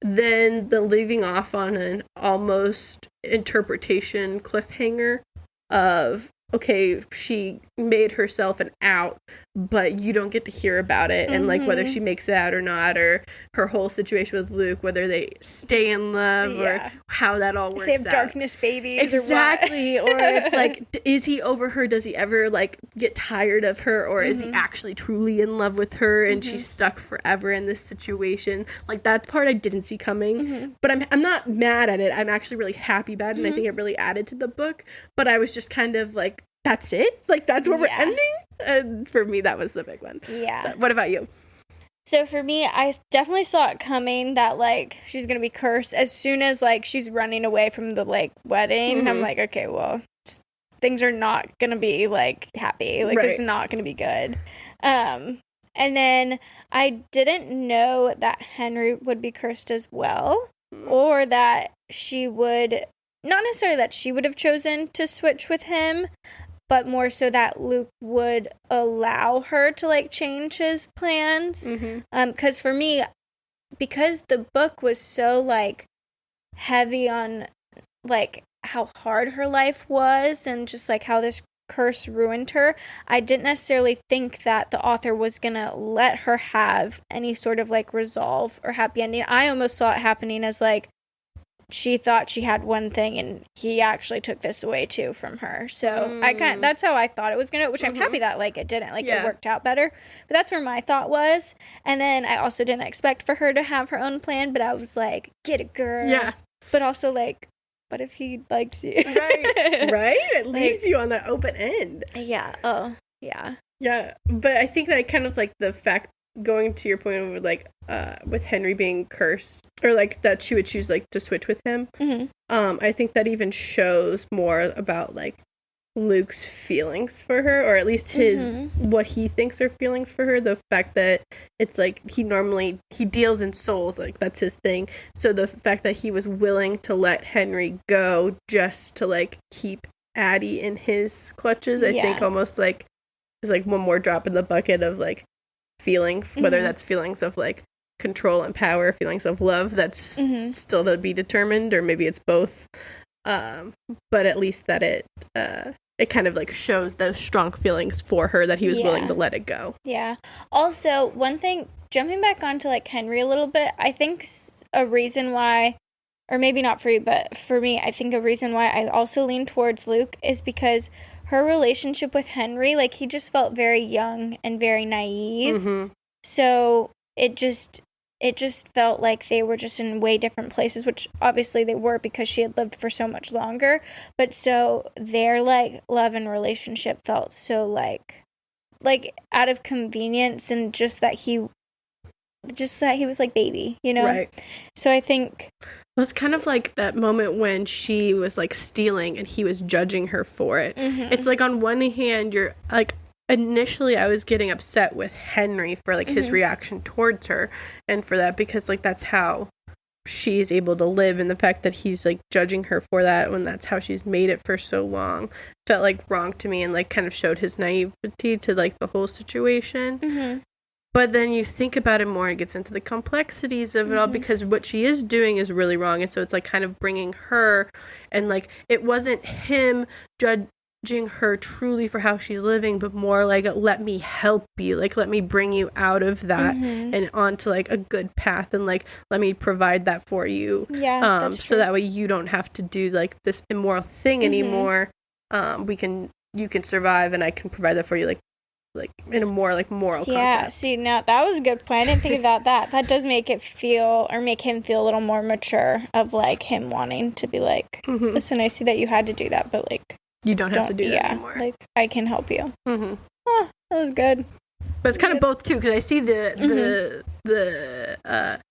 than the leaving off on an almost interpretation cliffhanger of, okay, she made herself an out, but you don't get to hear about it, and like whether she makes it out or not, or her whole situation with Luke, whether they stay in love or how that all works out. They have darkness babies, exactly, or it's like, is he over her? Does he ever like get tired of her, or is he actually truly in love with her and she's stuck forever in this situation? Like that part I didn't see coming, but I'm not mad at it. I'm actually really happy about it, and I think it really added to the book. But I was just kind of like, that's it? Like, that's where we're ending? And for me, that was the big one. Yeah. But what about you? So for me, I definitely saw it coming that, like, she's going to be cursed as soon as, like, she's running away from the, like, wedding. I'm like, okay, well, things are not going to be, like, happy. Like, it's not going to be good. And then I didn't know that Henry would be cursed as well, or that she would, not necessarily that she would have chosen to switch with him, but more so that Luke would allow her to, like, change his plans. Because for me, because the book was so, like, heavy on, like, how hard her life was and just, like, how this curse ruined her, I didn't necessarily think that the author was going to let her have any sort of, like, resolve or happy ending. I almost saw it happening as, like, she thought she had one thing and he actually took this away too from her. So that's how I thought it was gonna, which I'm happy that like it didn't, like it worked out better. But that's where my thought was. And then I also didn't expect for her to have her own plan, but I was like, get it, girl. Yeah. But also like, what if he likes you? Right? It leaves you on the open end. Yeah. Oh, yeah. Yeah. But I think that kind of like the fact, going to your point of like with Henry being cursed, or like that she would choose like to switch with him, I think that even shows more about like Luke's feelings for her, or at least his what he thinks are feelings for her. The fact that it's like he deals in souls, like that's his thing. So the fact that he was willing to let Henry go just to like keep Addie in his clutches, I think almost like is like one more drop in the bucket of like feelings, whether that's feelings of like control and power, feelings of love, that's still to be determined, or maybe it's both, but at least that it kind of like shows those strong feelings for her, that he was willing to let it go. Also, one thing, jumping back onto like Henry a little bit, I think a reason why, or maybe not for you, but for me, I think a reason why I also lean towards Luke is because her relationship with Henry, like, he just felt very young and very naive. So it just felt like they were just in way different places, which obviously they were because she had lived for so much longer. But so their like love and relationship felt so like out of convenience, and just that he was like baby, you know? Right. So I think well, it's kind of like that moment when she was like stealing and he was judging her for it. It's like on one hand, you're like, initially I was getting upset with Henry for like his reaction towards her, and for that, because like that's how she's able to live, and the fact that he's like judging her for that when that's how she's made it for so long felt like wrong to me, and like kind of showed his naivety to like the whole situation. But then you think about it more, it gets into the complexities of it all, because what she is doing is really wrong. And so it's like kind of bringing her, and like it wasn't him judging her truly for how she's living, but more like, let me help you, like let me bring you out of that and onto like a good path, and like let me provide that for you. So that way you don't have to do like this immoral thing anymore. You can survive, and I can provide that for you, like in a more like moral concept. See, now that was a good point. I didn't think about that. That does make him feel a little more mature, of like him wanting to be like, listen, I see that you had to do that, but like you don't have to do that anymore. Like I can help you. Oh, that was good. But it's kind of both too, because I see the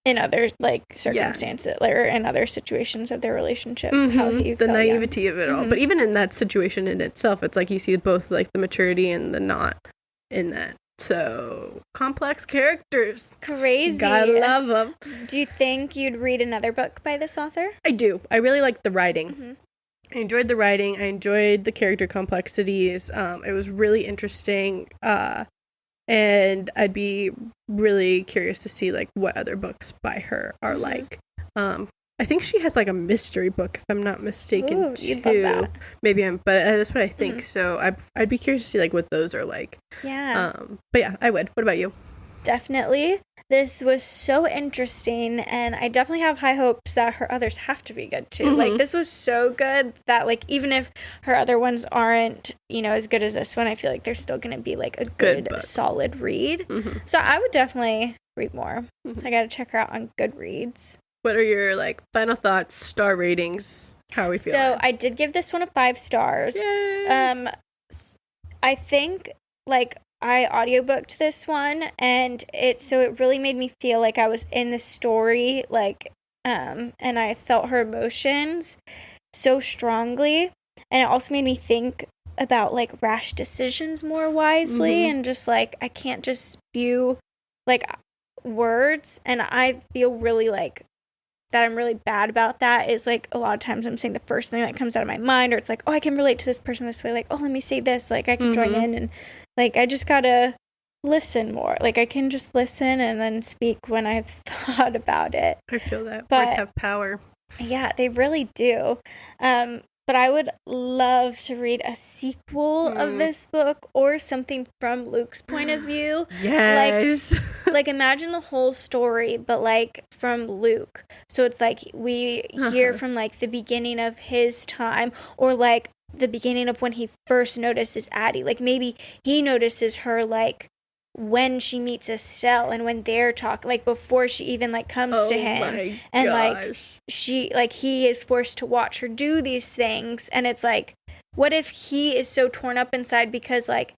in other like circumstances, or in other situations of their relationship, how he the naivety of it all. But even in that situation in itself, it's like you see both like the maturity and the not in that. So complex characters, crazy. Gotta love them. Do you think you'd read another book by this author? I do. I really like the writing. I enjoyed the writing. I enjoyed the character complexities. It was really interesting. And I'd be really curious to see like what other books by her are like. I think she has like a mystery book, if I'm not mistaken, too. You'd love that. Maybe but that's what I think. So I'd be curious to see like what those are like. Yeah. But yeah, I would. What about you? Definitely. This was so interesting, and I definitely have high hopes that her others have to be good too. Like, this was so good that like even if her other ones aren't, as good as this one, I feel like they're still going to be like a good solid read. So I would definitely read more. So I got to check her out on Goodreads. What are your like final thoughts, star ratings? How are we feeling? So I did give this one a 5 stars. Yay! I think like I audiobooked this one, and it really made me feel like I was in the story, like, and I felt her emotions so strongly, and it also made me think about like rash decisions more wisely, and just like I can't just spew like words, and I feel really like that I'm really bad about that. Is like a lot of times I'm saying the first thing that comes out of my mind, or it's like, oh, I can relate to this person this way, like, oh, let me say this, like I can join in, and like I just gotta listen more. Like I can just listen and then speak when I've thought about it. I feel that. But words have power. Yeah, they really do. But I would love to read a sequel of this book or something from Luke's point of view. Yes. Like imagine the whole story, but like from Luke. So it's like we hear from like the beginning of his time, or like the beginning of when he first notices Addie. Like maybe he notices her like when she meets Estelle and when they're talking, like before she even like comes to him, and like he is forced to watch her do these things, and it's like, what if he is so torn up inside because like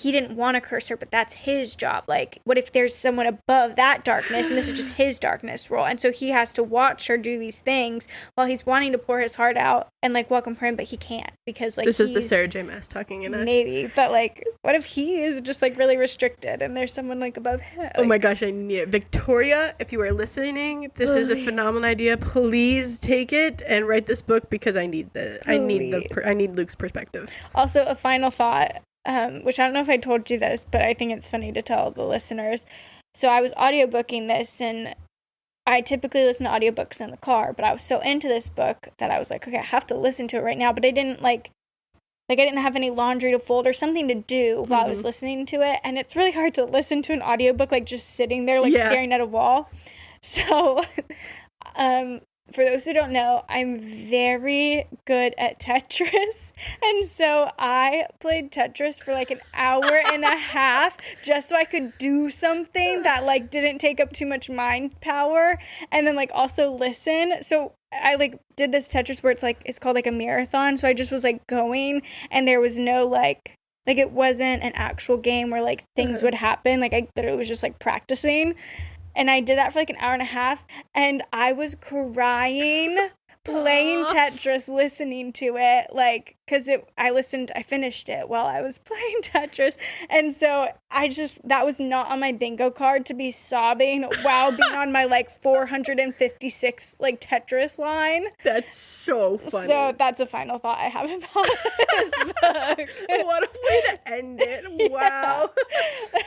he didn't want to curse her, but that's his job? Like, what if there's someone above that darkness and this is just his darkness role, and so he has to watch her do these things while he's wanting to pour his heart out and like welcome her in, but he can't because like this is the Sarah J. Maas talking in us. Maybe, but like, what if he is just like really restricted and there's someone like above him? Like, oh my gosh, I need it. Victoria, if you are listening, this is a phenomenal idea. Please take it and write this book because I need I need Luke's perspective. Also, a final thought. Which I don't know if I told you this, but I think it's funny to tell the listeners. So I was audiobooking this, and I typically listen to audiobooks in the car, but I was so into this book that I was like, okay, I have to listen to it right now. But I didn't I didn't have any laundry to fold or something to do while I was listening to it. And it's really hard to listen to an audiobook like just sitting there staring at a wall. So for those who don't know, I'm very good at Tetris. And so I played Tetris for like an hour and a half just so I could do something that like didn't take up too much mind power, and then like also listen. So I like did this Tetris where it's called like a marathon. So I just was like going, and there was no like it wasn't an actual game where like things would happen. Like I literally was just like practicing. And I did that for like an hour and a half, and I was crying playing Tetris, listening to it, like, because I finished it while I was playing Tetris, and so that was not on my bingo card to be sobbing while being on my, like, 456, like, Tetris line. That's so funny. So that's a final thought I have about this book. What a way to end it. Wow.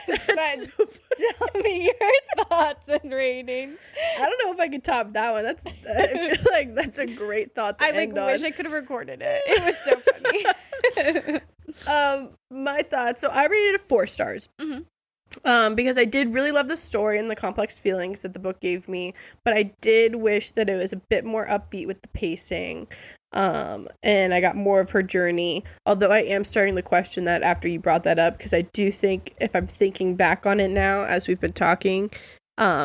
But so tell me your thoughts and ratings. I don't know if I could top that one. I feel like that's a great thought to end on. I wish I could have recorded it. It was so funny. My thoughts. So I rated it 4 stars. Because I did really love the story and the complex feelings that the book gave me, but I did wish that it was a bit more upbeat with the pacing. And I got more of her journey, although I am starting to question that after you brought that up, because I do think, if I'm thinking back on it now as we've been talking,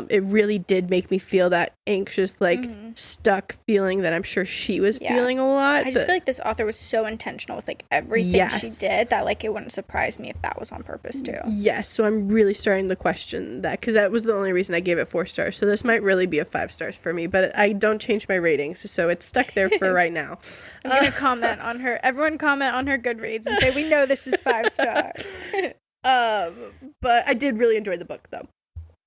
it really did make me feel that anxious, like, stuck feeling that I'm sure she was feeling a lot. I just feel like this author was so intentional with, like, everything she did that, like, it wouldn't surprise me if that was on purpose, too. Yes, so I'm really starting to question that, because that was the only reason I gave it 4 stars. So this might really be a 5 stars for me, but I don't change my ratings, so it's stuck there for right now. I'm going to comment on her. Everyone comment on her Goodreads and say, we know this is 5 stars. But I did really enjoy the book, though.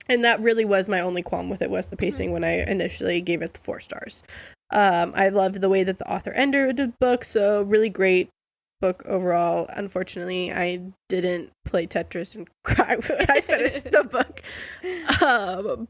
And that really was my only qualm with it, was the pacing when I initially gave it the 4 stars. I loved the way that the author ended the book, so really great book overall. Unfortunately, I didn't play Tetris and cry when I finished the book.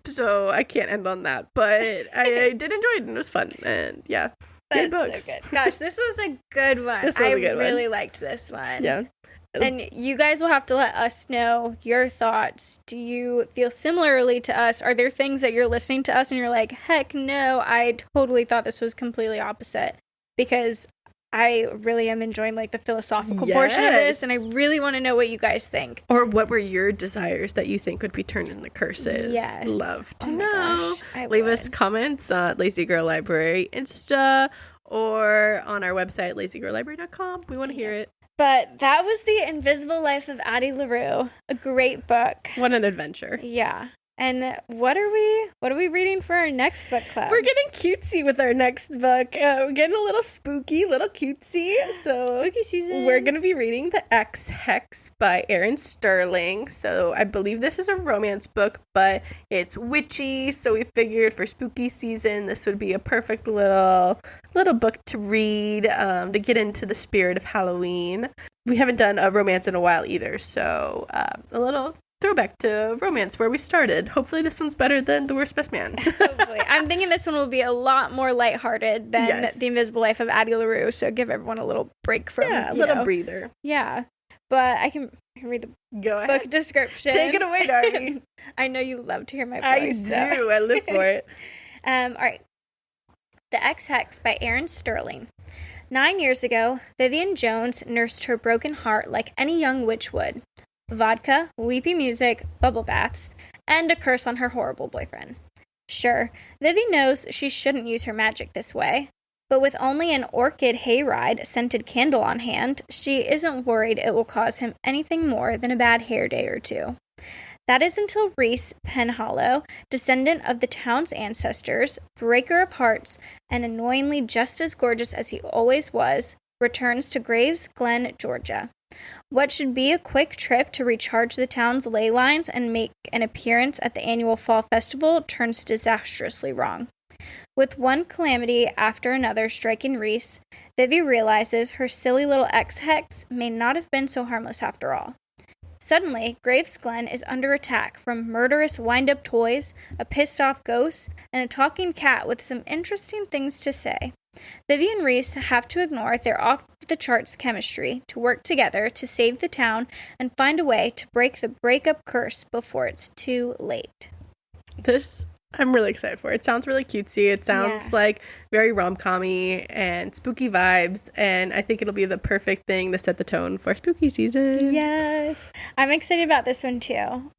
So I can't end on that. But I did enjoy it, and it was fun. And yeah, good books. So good. Gosh, this was a good one. I really liked this one. Yeah. And you guys will have to let us know your thoughts. Do you feel similarly to us? Are there things that you're listening to us and you're like, heck no, I totally thought this was completely opposite? Because I really am enjoying, like, the philosophical portion of this, and I really want to know what you guys think. Or what were your desires that you think would be turned into curses? Yes. Love to know. Gosh, Leave us comments on Lazy Girl Library Insta or on our website, lazygirllibrary.com. We want to hear it. But that was The Invisible Life of Addie LaRue. A great book. What an adventure. Yeah. And what are we reading for our next book club? We're getting cutesy with our next book. We're getting a little spooky, little cutesy. So spooky season. We're going to be reading The Ex-Hex by Erin Sterling. So I believe this is a romance book, but it's witchy. So we figured for spooky season, this would be a perfect little book to read, to get into the spirit of Halloween. We haven't done a romance in a while either. So a little throwback to romance where we started. Hopefully this one's better than The Worst Best Man. Hopefully. I'm thinking this one will be a lot more lighthearted than The Invisible Life of Addie LaRue, so give everyone a little break from, a little breather. Yeah. But I can read the book description. Take it away, Darby. I know you love to hear my voice. I do. I live for it. All right. The Ex-Hex by Erin Sterling. 9 years ago, Vivian Jones nursed her broken heart like any young witch would. Vodka, weepy music, bubble baths, and a curse on her horrible boyfriend. Sure, Vivi knows she shouldn't use her magic this way, but with only an orchid hayride scented candle on hand, she isn't worried it will cause him anything more than a bad hair day or two. That is until Reese Penhallow, descendant of the town's ancestors, breaker of hearts, and annoyingly just as gorgeous as he always was, returns to Graves Glen, Georgia. What should be a quick trip to recharge the town's ley lines and make an appearance at the annual fall festival turns disastrously wrong. With one calamity after another striking Reese, Vivi realizes her silly little ex-hex may not have been so harmless after all. Suddenly, Graves Glen is under attack from murderous wind-up toys, a pissed-off ghost, and a talking cat with some interesting things to say. Vivi and Reese have to ignore their off-the-charts chemistry to work together to save the town and find a way to break the breakup curse before it's too late. This I'm really excited for. It sounds really cutesy. It sounds like very rom-com-y and spooky vibes, and I think it'll be the perfect thing to set the tone for spooky season. Yes. I'm excited about this one too.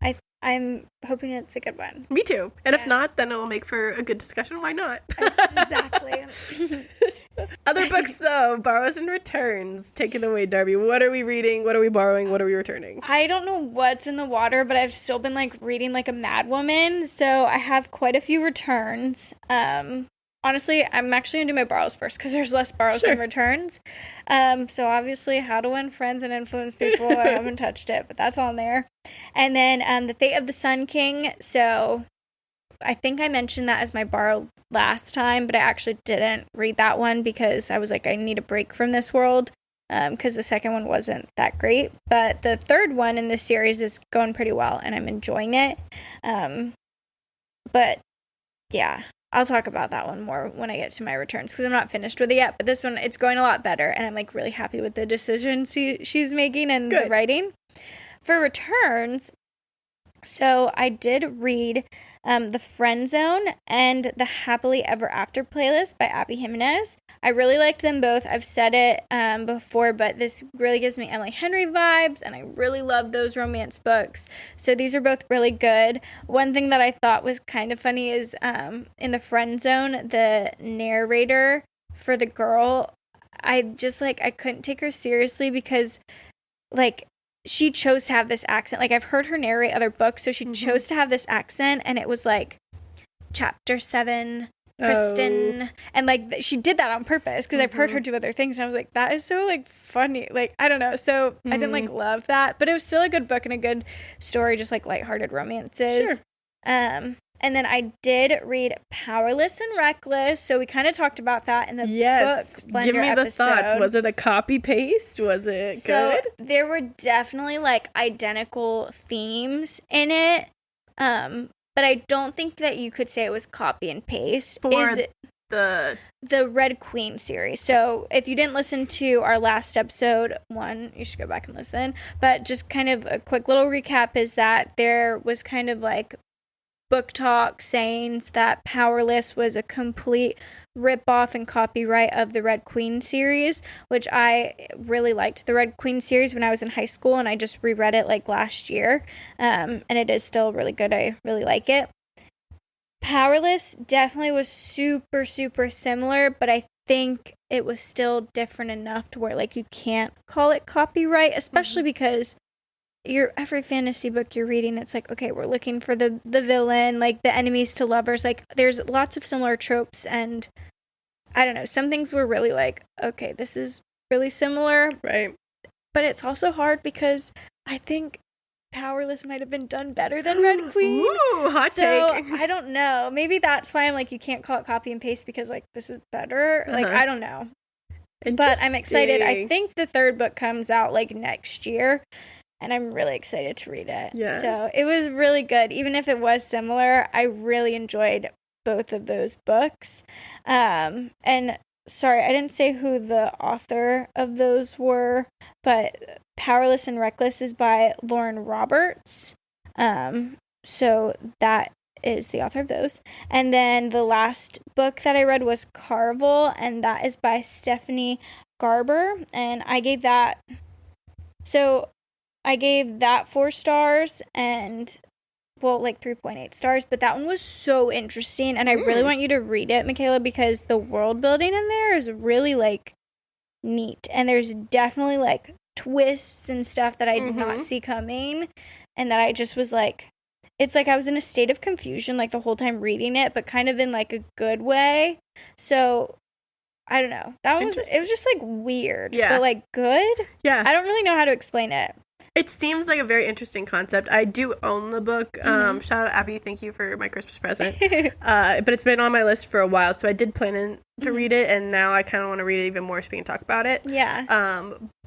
I'm hoping it's a good one. Me too. And if not, then it will make for a good discussion. Why not? Exactly. Other books, though. Borrows and returns. Take it away, Darby. What are we reading? What are we borrowing? What are we returning? I don't know what's in the water, but I've still been, reading like a madwoman. So I have quite a few returns. Honestly, I'm actually going to do my borrows first because there's less borrows than returns. So obviously, How to Win Friends and Influence People. I haven't touched it, but that's on there. And then The Fate of the Sun King. So I think I mentioned that as my borrow last time, but I actually didn't read that one because I was like, I need a break from this world because the second one wasn't that great. But the third one in this series is going pretty well, and I'm enjoying it. But yeah. I'll talk about that one more when I get to my returns because I'm not finished with it yet. But this one, it's going a lot better. And I'm really happy with the decisions she's making and the writing. For returns, so I did read The Friend Zone and The Happily Ever After playlist by Abby Jimenez. I really liked them both. I've said it before, but this really gives me Emily Henry vibes, and I really love those romance books. So these are both really good. One thing that I thought was kind of funny is in The Friend Zone, the narrator for the girl, I just, I couldn't take her seriously because, she chose to have this accent. I've heard her narrate other books, so she chose to have this accent, and it was Chapter 7... Kristen, and she did that on purpose because I've heard her do other things, and I was like, that is so funny. I don't know, so I didn't love that, but it was still a good book and a good story, just lighthearted romances. Sure. And then I did read Powerless and Reckless, so we kind of talked about that in the book blender Give me the episode. thoughts. Was it a copy paste? Was it good? There were definitely identical themes in it. But I don't think that you could say it was copy and paste. For the Red Queen series. So if you didn't listen to our last episode, you should go back and listen. But just kind of a quick little recap is that there was kind of book talk sayings that Powerless was a complete rip-off and copyright of the Red Queen series, which I really liked the Red Queen series when I was in high school, and I just reread it last year, and it is still really good. I really like it. Powerless definitely was super, super similar, but I think it was still different enough to where you can't call it copyright, especially because every fantasy book you're reading, it's okay, we're looking for the villain, the enemies to lovers. There's lots of similar tropes, and I don't know, some things were really okay, this is really similar. Right. But it's also hard because I think Powerless might have been done better than Red Queen. Ooh, hot take. I don't know. Maybe that's why I'm you can't call it copy and paste because this is better. I don't know. But I'm excited. I think the third book comes out next year. and I'm really excited to read it. Yeah. So it was really good. Even if it was similar, I really enjoyed both of those books. And sorry, I didn't say who the author of those were, but Powerless and Reckless is by Lauren Roberts. So that is the author of those. And then the last book that I read was Carvel, and that is by Stephanie Garber. And I gave that 4 stars and, well, like 3.8 stars, but that one was so interesting, and I really want you to read it, Michaela, because the world building in there is really, like, neat, and there's definitely, like, twists and stuff that I did not see coming, and that I just was, like, it's like I was in a state of confusion, like, the whole time reading it, but kind of in, like, a good way, so I don't know. It was just, like, weird, but, like, good? Yeah. I don't really know how to explain it. It seems like a very interesting concept. I do own the book. Shout out Abby, thank you for my Christmas present. But it's been on my list for a while, so I did plan to read it, and now I kind of want to read it even more so we can talk about it. Yeah.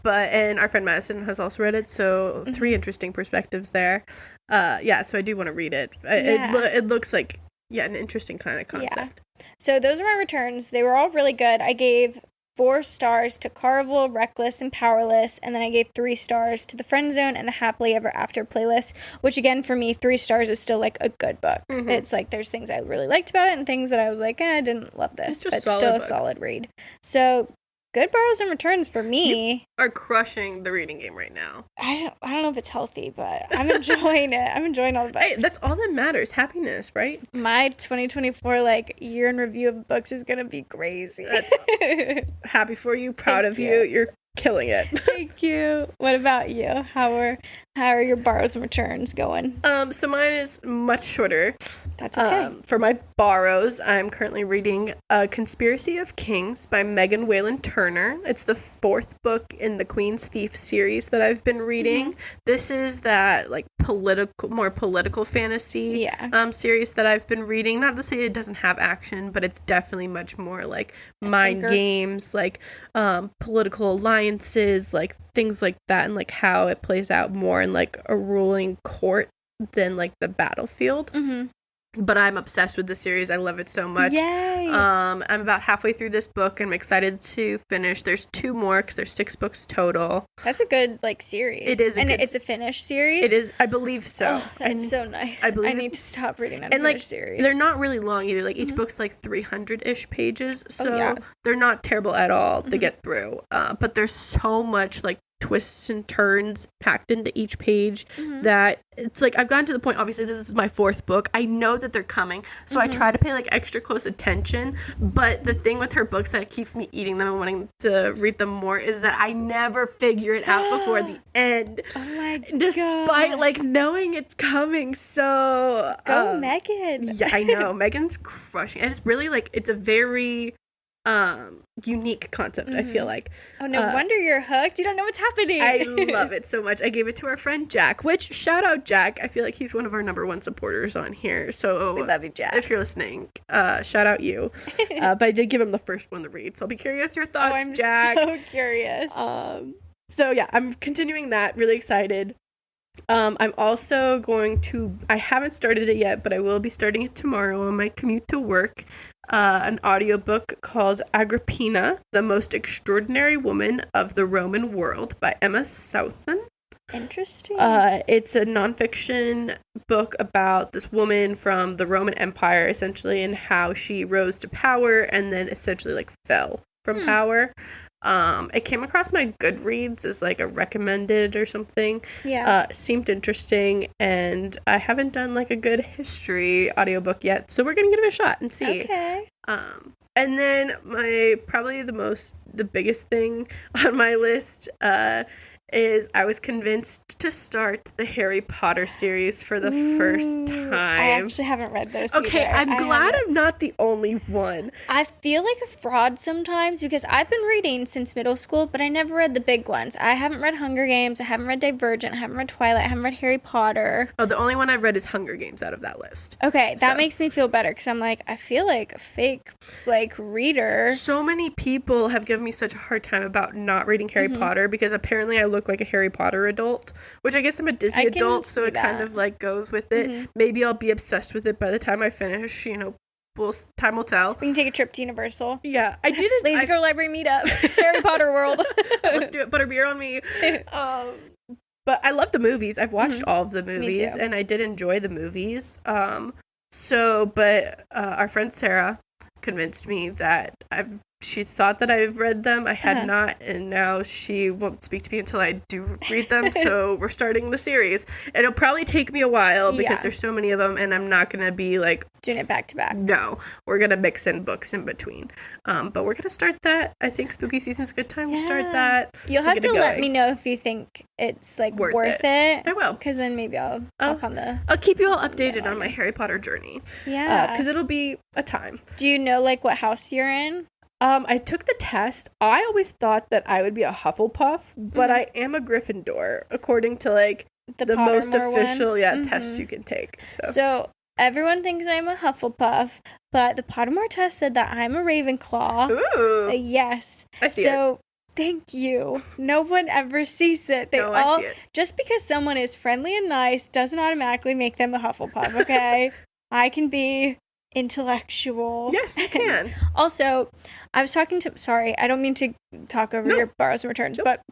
And our friend Madison has also read it, so 3 interesting perspectives there. So I do want to read it. It looks like, an interesting kind of concept. Yeah. So those are my returns. They were all really good. I gave 4 stars to Carvel, Reckless, and Powerless, and then I gave 3 stars to The Friend Zone and the Happily Ever After playlist, which again, for me, 3 stars is still, like, a good book. It's, like, there's things I really liked about it and things that I was like, I didn't love this, but still a solid read. So, good borrows and returns for me. You are crushing the reading game right now. I don't know if it's healthy, but I'm enjoying it. I'm enjoying all the books. Hey, that's all that matters. Happiness, right? My 2024 year in review of books is gonna be crazy. Happy for you. Proud of you. You're killing it. Thank you. What about you? How are your borrows and returns going? So mine is much shorter. That's okay. For my borrows, I'm currently reading Conspiracy of Kings by Megan Whalen Turner. It's the 4th book in the Queen's Thief series that I've been reading. This is that more political fantasy series that I've been reading. Not to say it doesn't have action, but it's definitely much more like mind games, like political alliances, like things like that, and like how it plays out more in like a ruling court than like the battlefield. But I'm obsessed with the series. I love it so much. Yay! I'm about halfway through this book, and I'm excited to finish. There's 2 more because there's 6 books total. That's a good series. It is, it's a finished series. It is, I believe so. Oh, that's so nice. I need to stop reading unfinished series. They're not really long either. Like each book's like 300-ish pages, so they're not terrible at all to get through. But there's so much like twists and turns packed into each page that it's like I've gotten to the point, obviously this is my 4th book, I know that they're coming, so I try to pay like extra close attention, but the thing with her books that keeps me eating them and wanting to read them more is that I never figure it out before the end. Oh my god. Despite like knowing it's coming. So go Megan. Yeah, I know. Megan's crushing, and it's really like it's a very unique concept. I feel like. Oh, no wonder you're hooked. You don't know what's happening. I love it so much. I gave it to our friend Jack, which shout out Jack. I feel like he's one of our number 1 supporters on here. So we love you, Jack. If you're listening, shout out you. But I did give him the first one to read, so I'll be curious your thoughts, Jack. I'm so curious. So yeah, I'm continuing that. Really excited. I'm also going to, I haven't started it yet, but I will be starting it tomorrow on my commute to work. An audiobook called Agrippina, the Most Extraordinary Woman of the Roman World by Emma Southon. Interesting. It's a nonfiction book about this woman from the Roman Empire, essentially, and how she rose to power and then essentially like fell from power. It came across my Goodreads as like a recommended or something. Yeah. Seemed interesting, and I haven't done like a good history audiobook yet, so we're gonna give it a shot and see. Okay. And then the biggest thing on my list is I was convinced to start the Harry Potter series for the first time. I actually haven't read those Okay, either. I'm glad I'm not the only one. I feel like a fraud sometimes because I've been reading since middle school, but I never read the big ones. I haven't read Hunger Games, I haven't read Divergent, I haven't read Twilight, I haven't read Harry Potter. Oh, the only one I've read is Hunger Games out of that list. Okay, that makes me feel better because I'm like, I feel like a fake, reader. So many people have given me such a hard time about not reading Harry Potter because apparently I look look like a Harry Potter adult, which I guess I'm a Disney adult, so it kind of like goes with it. Maybe I'll be obsessed with it by the time I finish, you know. Time will tell. We can take a trip to Universal. Yeah, I did it. Lazy Girl Library meetup. Harry Potter World. Let's do it. Butterbeer on me. But I love the movies. I've watched all of the movies, and I did enjoy the movies. But our friend Sarah convinced me that she thought that I've read them. I had not, and now she won't speak to me until I do read them. So we're starting the series. It'll probably take me a while because there's so many of them, and I'm not going to be like doing it back to back. No, we're going to mix in books in between. But we're going to start that. I think spooky season's a good time to start that. You'll have to let me know if you think it's like worth it. I will. Because then maybe I'll hop on the... I'll keep you all updated on my Harry Potter journey. Yeah. Because it'll be a time. Do you know like what house you're in? I took the test. I always thought that I would be a Hufflepuff, but I am a Gryffindor, according to like the most official test you can take. So everyone thinks I'm a Hufflepuff, but the Pottermore test said that I'm a Ravenclaw. Ooh. Yes. I see it. Thank you. No one ever sees it. I see it. Just because someone is friendly and nice doesn't automatically make them a Hufflepuff, okay? I can be intellectual. Yes, you can. Also, I was talking to... Sorry, I don't mean to talk over your borrows and returns, but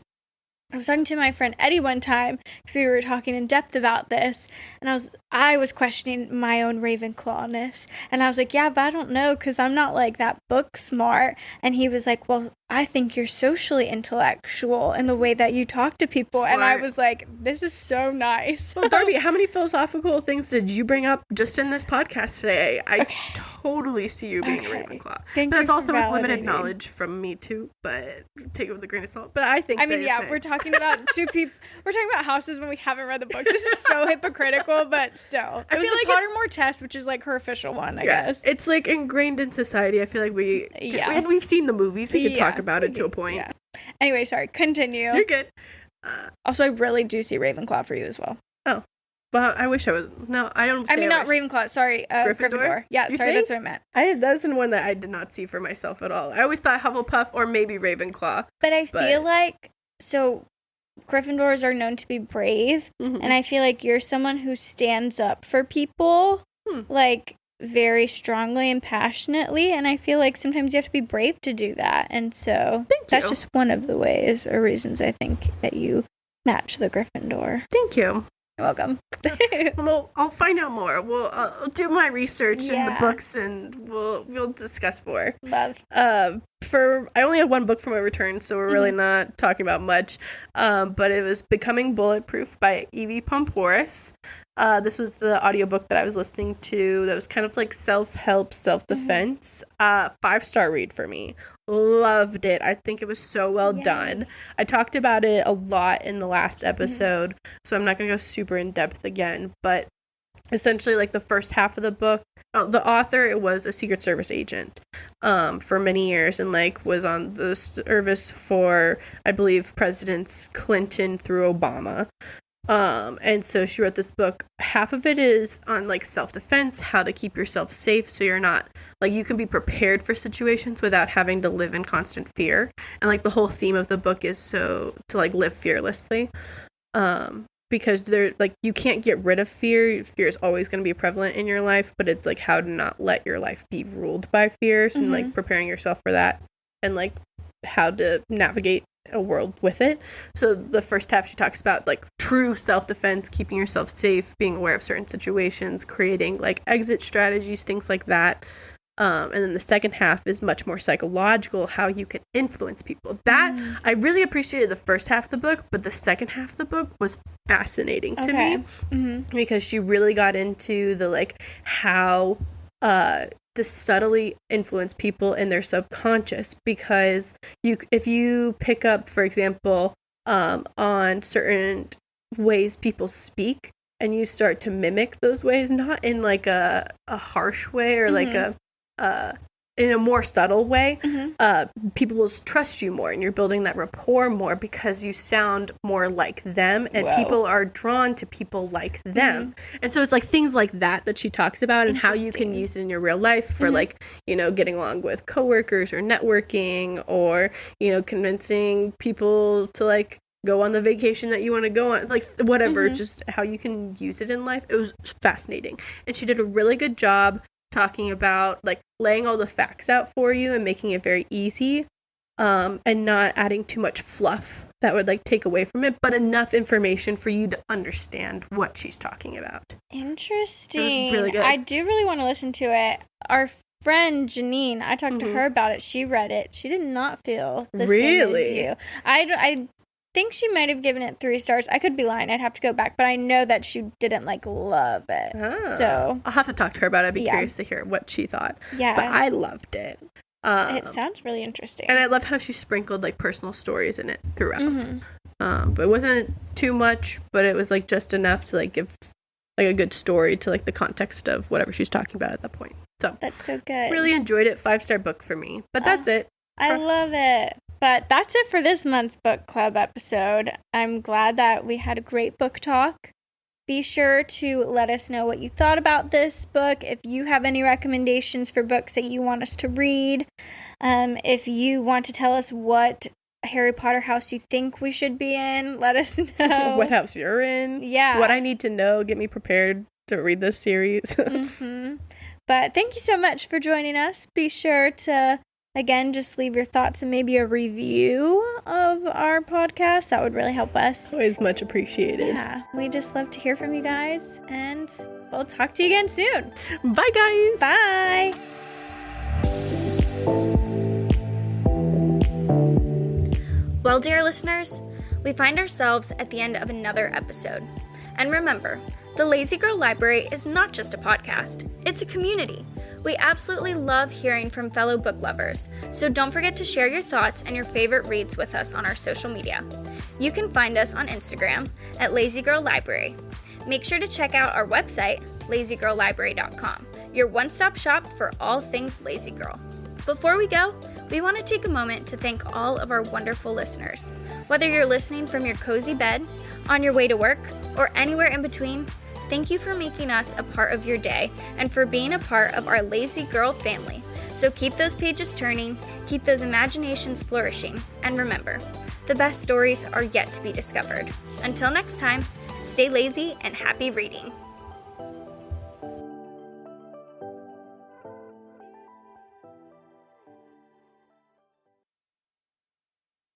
I was talking to my friend Eddie one time because we were talking in depth about this, and I was questioning my own Ravenclawness, and I was like, yeah, but I don't know because I'm not like that book smart, and he was like, well, I think you're socially intellectual in the way that you talk to people. Smart. And I was like, this is so nice. Well, Darby, how many philosophical things did you bring up just in this podcast today? I totally see you being a Ravenclaw. Thank but you it's also with limited me. Knowledge from me too, but take it with a grain of salt. But I think we're talking about two people. We're talking about houses when we haven't read the book. This is so hypocritical, but still. I feel like the Pottermore test, which is like her official one, I guess. It's like ingrained in society. I feel like and we've seen the movies. We can talk about it to a point. Yeah. Anyway, sorry. Continue. You're good. Also, I really do see Ravenclaw for you as well. Oh. Well, I wish I was... No, I don't... not Ravenclaw. Sorry. Gryffindor. Yeah, sorry. That's what I meant. That's the one that I did not see for myself at all. I always thought Hufflepuff or maybe Ravenclaw. But I feel like... So, Gryffindors are known to be brave. And I feel like you're someone who stands up for people. Like... very strongly and passionately, and I feel like sometimes you have to be brave to do that, and so that's just one of the ways or reasons I think that you match the Gryffindor. Thank you. You're welcome. Well, I'll find out more. I'll do my research in the books, and we'll discuss more. Love. I only have one book for my return, so we're really not talking about much. But it was Becoming Bulletproof by Evie Pomporis. This was the audiobook that I was listening to that was kind of like self-help, self-defense. 5-star read for me. Loved it. I think it was so well done. I talked about it a lot in the last episode, so I'm not going to go super in depth again, but essentially like the first half of the book, the author was a Secret Service agent for many years and like was on the service for, I believe, Presidents Clinton through Obama. And so she wrote this book. Half of it is on like self-defense, how to keep yourself safe so you're not like you can be prepared for situations without having to live in constant fear. And like the whole theme of the book is to like live fearlessly. Because they're like you can't get rid of fear. Fear is always going to be prevalent in your life, but it's like how to not let your life be ruled by fears and like preparing yourself for that and like how to navigate a world with it. So the first half she talks about like true self-defense, keeping yourself safe, being aware of certain situations, creating like exit strategies, things like that. And then the second half is much more psychological, how you can influence people. That I really appreciated the first half of the book, but the second half of the book was fascinating to me because she really got into the like how to subtly influence people in their subconscious, because if you pick up, for example, on certain ways people speak and you start to mimic those ways, not in like a harsh way or like in a more subtle way, people will trust you more and you're building that rapport more because you sound more like them and people are drawn to people like them. And so it's like things like that she talks about and how you can use it in your real life for like, you know, getting along with coworkers or networking or, you know, convincing people to like go on the vacation that you want to go on, like whatever, just how you can use it in life. It was fascinating. And she did a really good job talking about like laying all the facts out for you and making it very easy, and not adding too much fluff that would like take away from it, but enough information for you to understand what she's talking about. Interesting. It was really good. I do really want to listen to it. Our friend Janine, I talked to her about it. She read it. She did not feel the same as you. I think she might have given it 3 stars. I could be lying. I'd have to go back, but I know that she didn't like love it. So I'll have to talk to her about it. I'd be curious to hear what she thought. Yeah, but I loved it. It sounds really interesting, and I love how she sprinkled like personal stories in it throughout. But it wasn't too much, but it was like just enough to like give like a good story to like the context of whatever she's talking about at that point. So that's so good. Really enjoyed it. 5-star book for me. But that's it. I love it. But that's it for this month's book club episode. I'm glad that we had a great book talk. Be sure to let us know what you thought about this book. If you have any recommendations for books that you want us to read. If you want to tell us what Harry Potter house you think we should be in, let us know. What house you're in. Yeah. What I need to know. Get me prepared to read this series. But thank you so much for joining us. Be sure to, again, just leave your thoughts and maybe a review of our podcast. That would really help us. Always much appreciated. Yeah, we just love to hear from you guys, and we'll talk to you again soon. Bye, guys. Bye. Well, dear listeners, we find ourselves at the end of another episode. And remember, the Lazy Girl Library is not just a podcast, it's a community. We absolutely love hearing from fellow book lovers, so don't forget to share your thoughts and your favorite reads with us on our social media. You can find us on Instagram at Lazy Girl Library. Make sure to check out our website, lazygirllibrary.com, your one-stop shop for all things Lazy Girl. Before we go, we want to take a moment to thank all of our wonderful listeners. Whether you're listening from your cozy bed, on your way to work, or anywhere in between, thank you for making us a part of your day and for being a part of our Lazy Girl family. So keep those pages turning, keep those imaginations flourishing, and remember, the best stories are yet to be discovered. Until next time, stay lazy and happy reading.